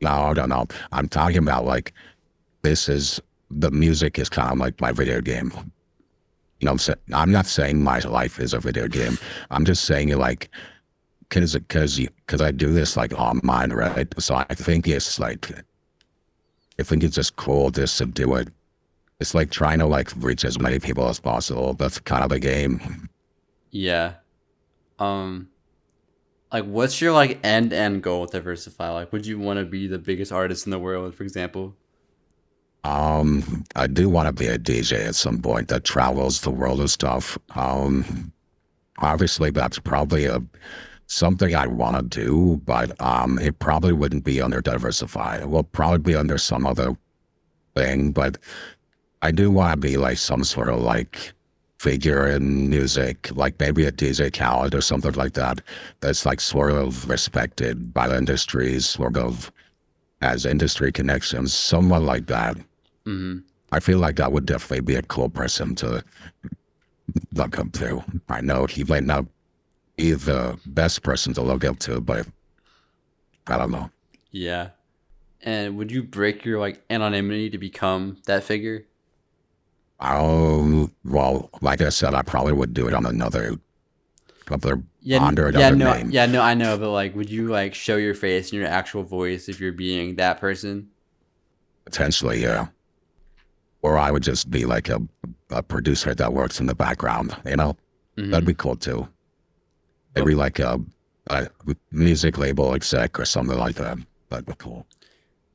No, no. I'm talking about like, the music is kind of like my video game. You know what I'm saying? I'm not saying my life is a video game. I'm just saying like, because I do this like online, right? So I think it's just cool just to do it. It's like trying to like reach as many people as possible. That's kind of the game. Yeah. Like what's your like end goal with Diversify? Like would you want to be the biggest artist in the world, for example? I do want to be a DJ at some point that travels the world of stuff. Obviously that's probably something I want to do, but it probably wouldn't be under Diversify. It will probably be under some other thing, but I do want to be like some sort of like figure in music, like maybe a DJ Khaled or something like that, that's like sort of respected by the industry, sort of has industry connections, someone like that. Mm-hmm. I feel like that would definitely be a cool person to look up to. I know he might not be the best person to look up to, but I don't know. Yeah. And would you break your like anonymity to become that figure? Oh, well, like I said, I probably would do it on another Yeah, under yeah, another no, name. yeah, no, I know, but like, would you like show your face and your actual voice if you're being that person? Potentially, yeah. Or I would just be like a producer that works in the background, you know? That'd Mm-hmm. be cool too. But Maybe like a music label exec or something like that. That'd be cool.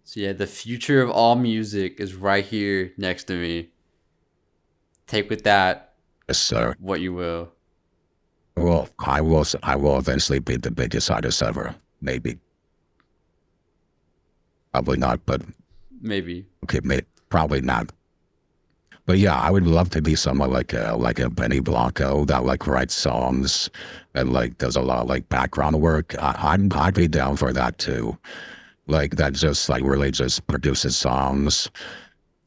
so yeah, the future of all music is right here next to me. Take with that Yes, sir. what you will. Well, I will eventually be the biggest artist ever. Maybe. Probably not, but Maybe. okay, probably not. But yeah, I would love to be someone like a Benny Blanco that like writes songs and like does a lot of like background work. I'd be down for that too. Like that just like really just produces songs.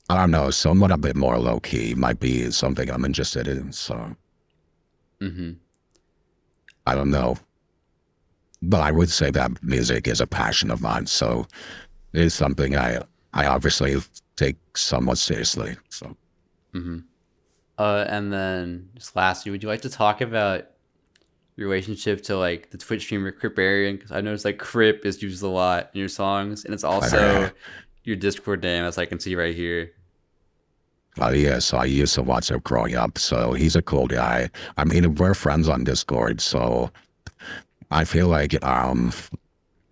I don't know, somewhat a bit more low key might be something I'm interested in. So Mm-hmm. I don't know. But I would say that music is a passion of mine. So it is something I obviously take somewhat seriously. So Mm-hmm. And then just lastly, would you like to talk about your relationship to like the Twitch streamer Kripparian? Because I noticed like Kripp is used a lot in your songs, and it's also your Discord name, as I can see right here. yeah, so I used to watch him growing up. So he's a cool guy. I mean, we're friends on Discord. So I feel like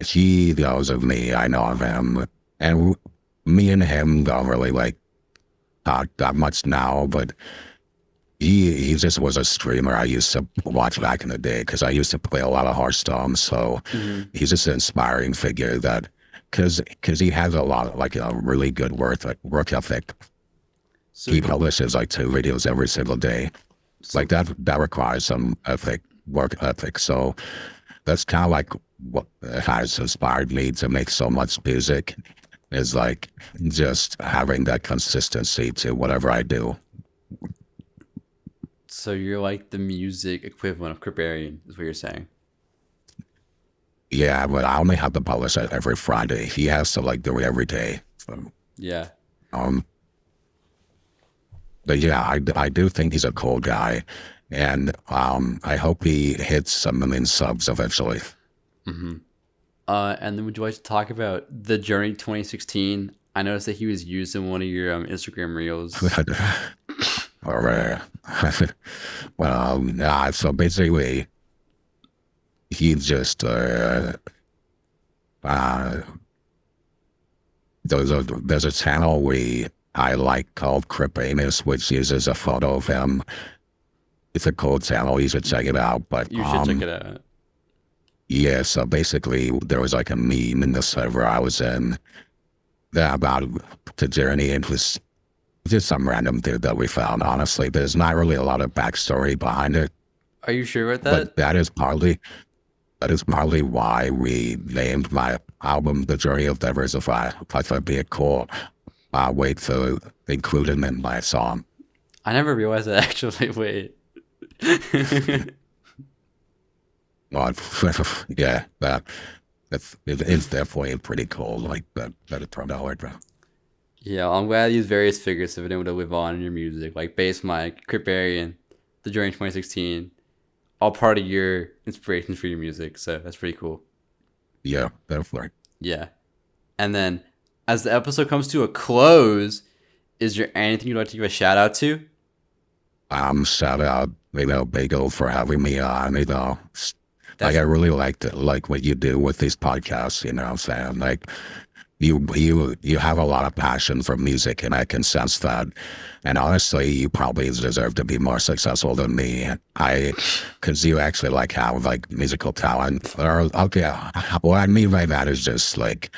he knows of me. I know of him. And me and him don't really like talk that much now, but he just was a streamer I used to watch back in the day because I used to play a lot of Hearthstone. So Mm-hmm. he's just an inspiring figure that because he has a lot of like a really good work ethic. So, He publishes like 2 videos every single day. so Like that requires some work ethic. So that's kind of like what has inspired me to make so much music is like just having that consistency to whatever I do. So you're like the music equivalent of Kripparian, is what you're saying. Yeah, but I only have to publish it every Friday. He has to like do it every day. So, Yeah. um, but yeah, I do think he's a cool guy, and I hope he hits some million subs eventually. Mm-hmm. And then would you like to talk about the Journey 2016? I noticed that he was used in one of your Instagram reels. Or well, nah, so basically, he just uh, there's a channel I like called Kripparian, which uses a photo of him. It's a cool channel. You should check it out. But You should check it out. yeah, so basically there was like a meme in the server I was in that about the journey, and it was just some random dude that we found. Honestly, there's not really a lot of backstory behind it, Are you sure about but that? that is partly why we named my album The Journey of Diversify. I thought that'd be a cool way to include him in my song. I never realized that actually. Wait. But yeah, it's definitely pretty cool. Like that it turned out like that. Yeah, I'm glad these various figures have been able to live on in your music, like Bass Mike, Kripparian, The Journey 2016, all part of your inspirations for your music. So that's pretty cool. Yeah, definitely. Yeah. And then as the episode comes to a close, is there anything you'd like to give a shout out to? Shout out, Bagel for having me on. Like That's I really like what you do with these podcasts. You know what I'm saying? Like you have a lot of passion for music, and I can sense that. And honestly, you probably deserve to be more successful than me. Because you actually like have like musical talent. Or okay, what I mean by that is just like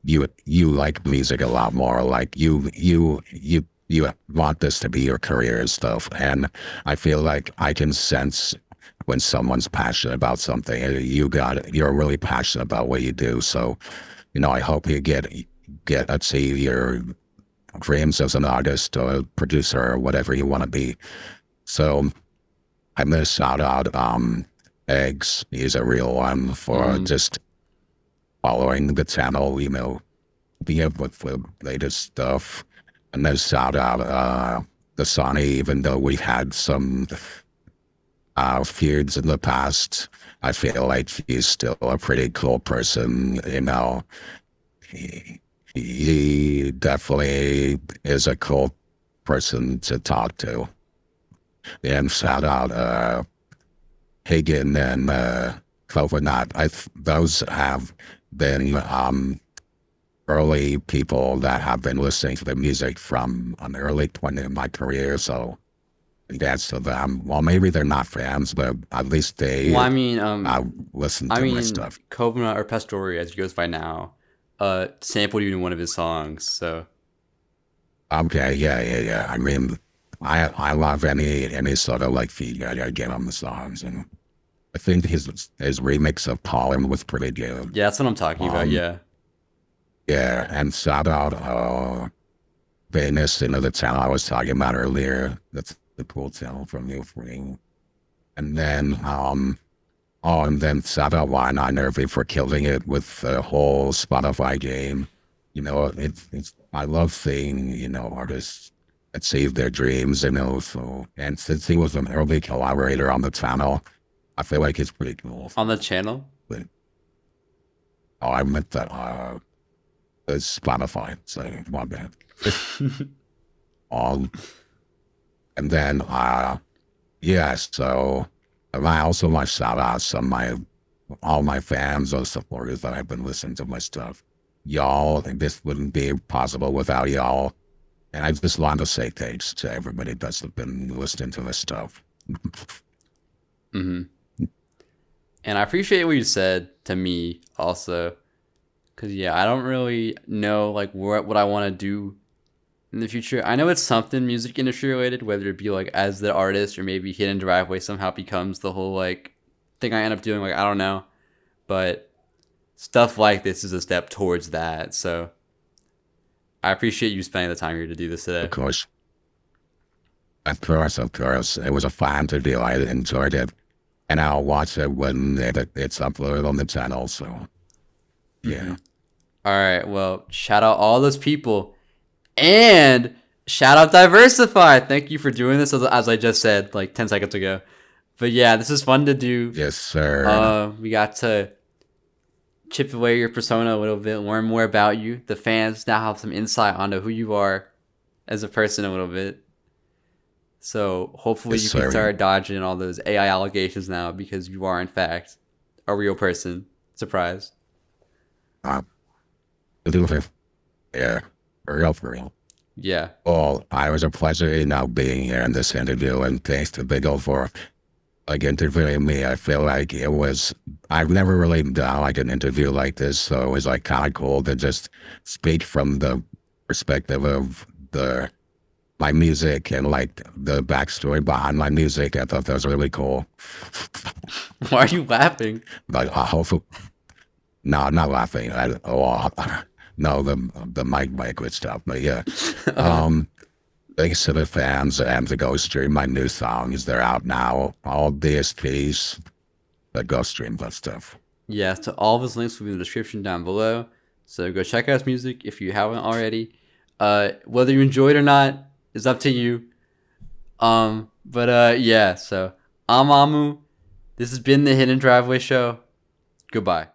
you like music a lot more. Like you want this to be your career and stuff. And I feel like I can sense when someone's passionate about something. You're really passionate about what you do. So, I hope you get achieve your dreams as an artist or a producer or whatever you want to be. So I'm gonna shout out Eggs. He's a real one for mm, just following the channel, be up with the latest stuff. And then shout out the Sonny, even though we've had some feuds in the past. I feel like he's still a pretty cool person, you know. He definitely is a cool person to talk to. And shout out Hagen and Coconut. Those have been early people that have been listening to the music from an early point in my career, so that's to them. Well, maybe they're not fans, but at least they Well, I mean, listen to my stuff. Covenant or Pastori, as he goes by now, sampled you in one of his songs. So Okay, yeah. I mean, I love any sort of like feedback I get on the songs, and I think his remix of Pollen was pretty good. yeah, that's what I'm talking about. Yeah. Yeah, and shout out Venus, the channel I was talking about earlier. That's the cool channel from you free. And then and then shout out Why Not Nervy for killing it with the whole Spotify game. You know, it's I love seeing, you know, artists achieve their dreams, you know, so and since he was an early collaborator on the channel, I feel like it's pretty cool. On the channel? But, I meant that it's Spotify, so my bad. And then yeah, so and I also want to shout out all my fans or supporters that have been listening to my stuff. Y'all, this wouldn't be possible without y'all. And I just want to say thanks to everybody that's been listening to this stuff. Mm-hmm. And I appreciate what you said to me also. Because, yeah, I don't really know, like, what I want to do in the future. I know it's something music industry related, whether it be, like, as the artist or maybe Hidden Driveway somehow becomes the whole, like, thing I end up doing. Like, I don't know. But stuff like this is a step towards that. So I appreciate you spending the time here to do this today. Of course. Of course. It was a fun to do. I enjoyed it. And I'll watch it when it's uploaded on the channel, so yeah. Mm-hmm. All right, well, shout out all those people. And shout out Diversify. Thank you for doing this, as I just said, like 10 seconds ago. But yeah, this is fun to do. Yes, sir. We got to chip away your persona a little bit, learn more about you. The fans now have some insight onto who you are as a person a little bit. So hopefully you can start dodging all those AI allegations now, because you are in fact a real person. Surprise. Yeah, for real. Yeah. Well, I was a pleasure now being here in this interview, and thanks to Big O for like interviewing me. I feel like I've never really done like an interview like this, so it was like kind of cool to just speak from the perspective of my music and like the backstory behind my music. I thought that was really cool. Why are you laughing? Like, hopefully, no, I'm not laughing. No, the mic with stuff. But yeah, thanks to the fans and to go stream my new songs. They're out now. All DSPs that go stream that stuff. Yeah, so all of his links will be in the description down below. So go check out his music if you haven't already. Whether you enjoy it or not is up to you. Yeah, so I'm Amu. This has been the Hidden Driveway Show. Goodbye.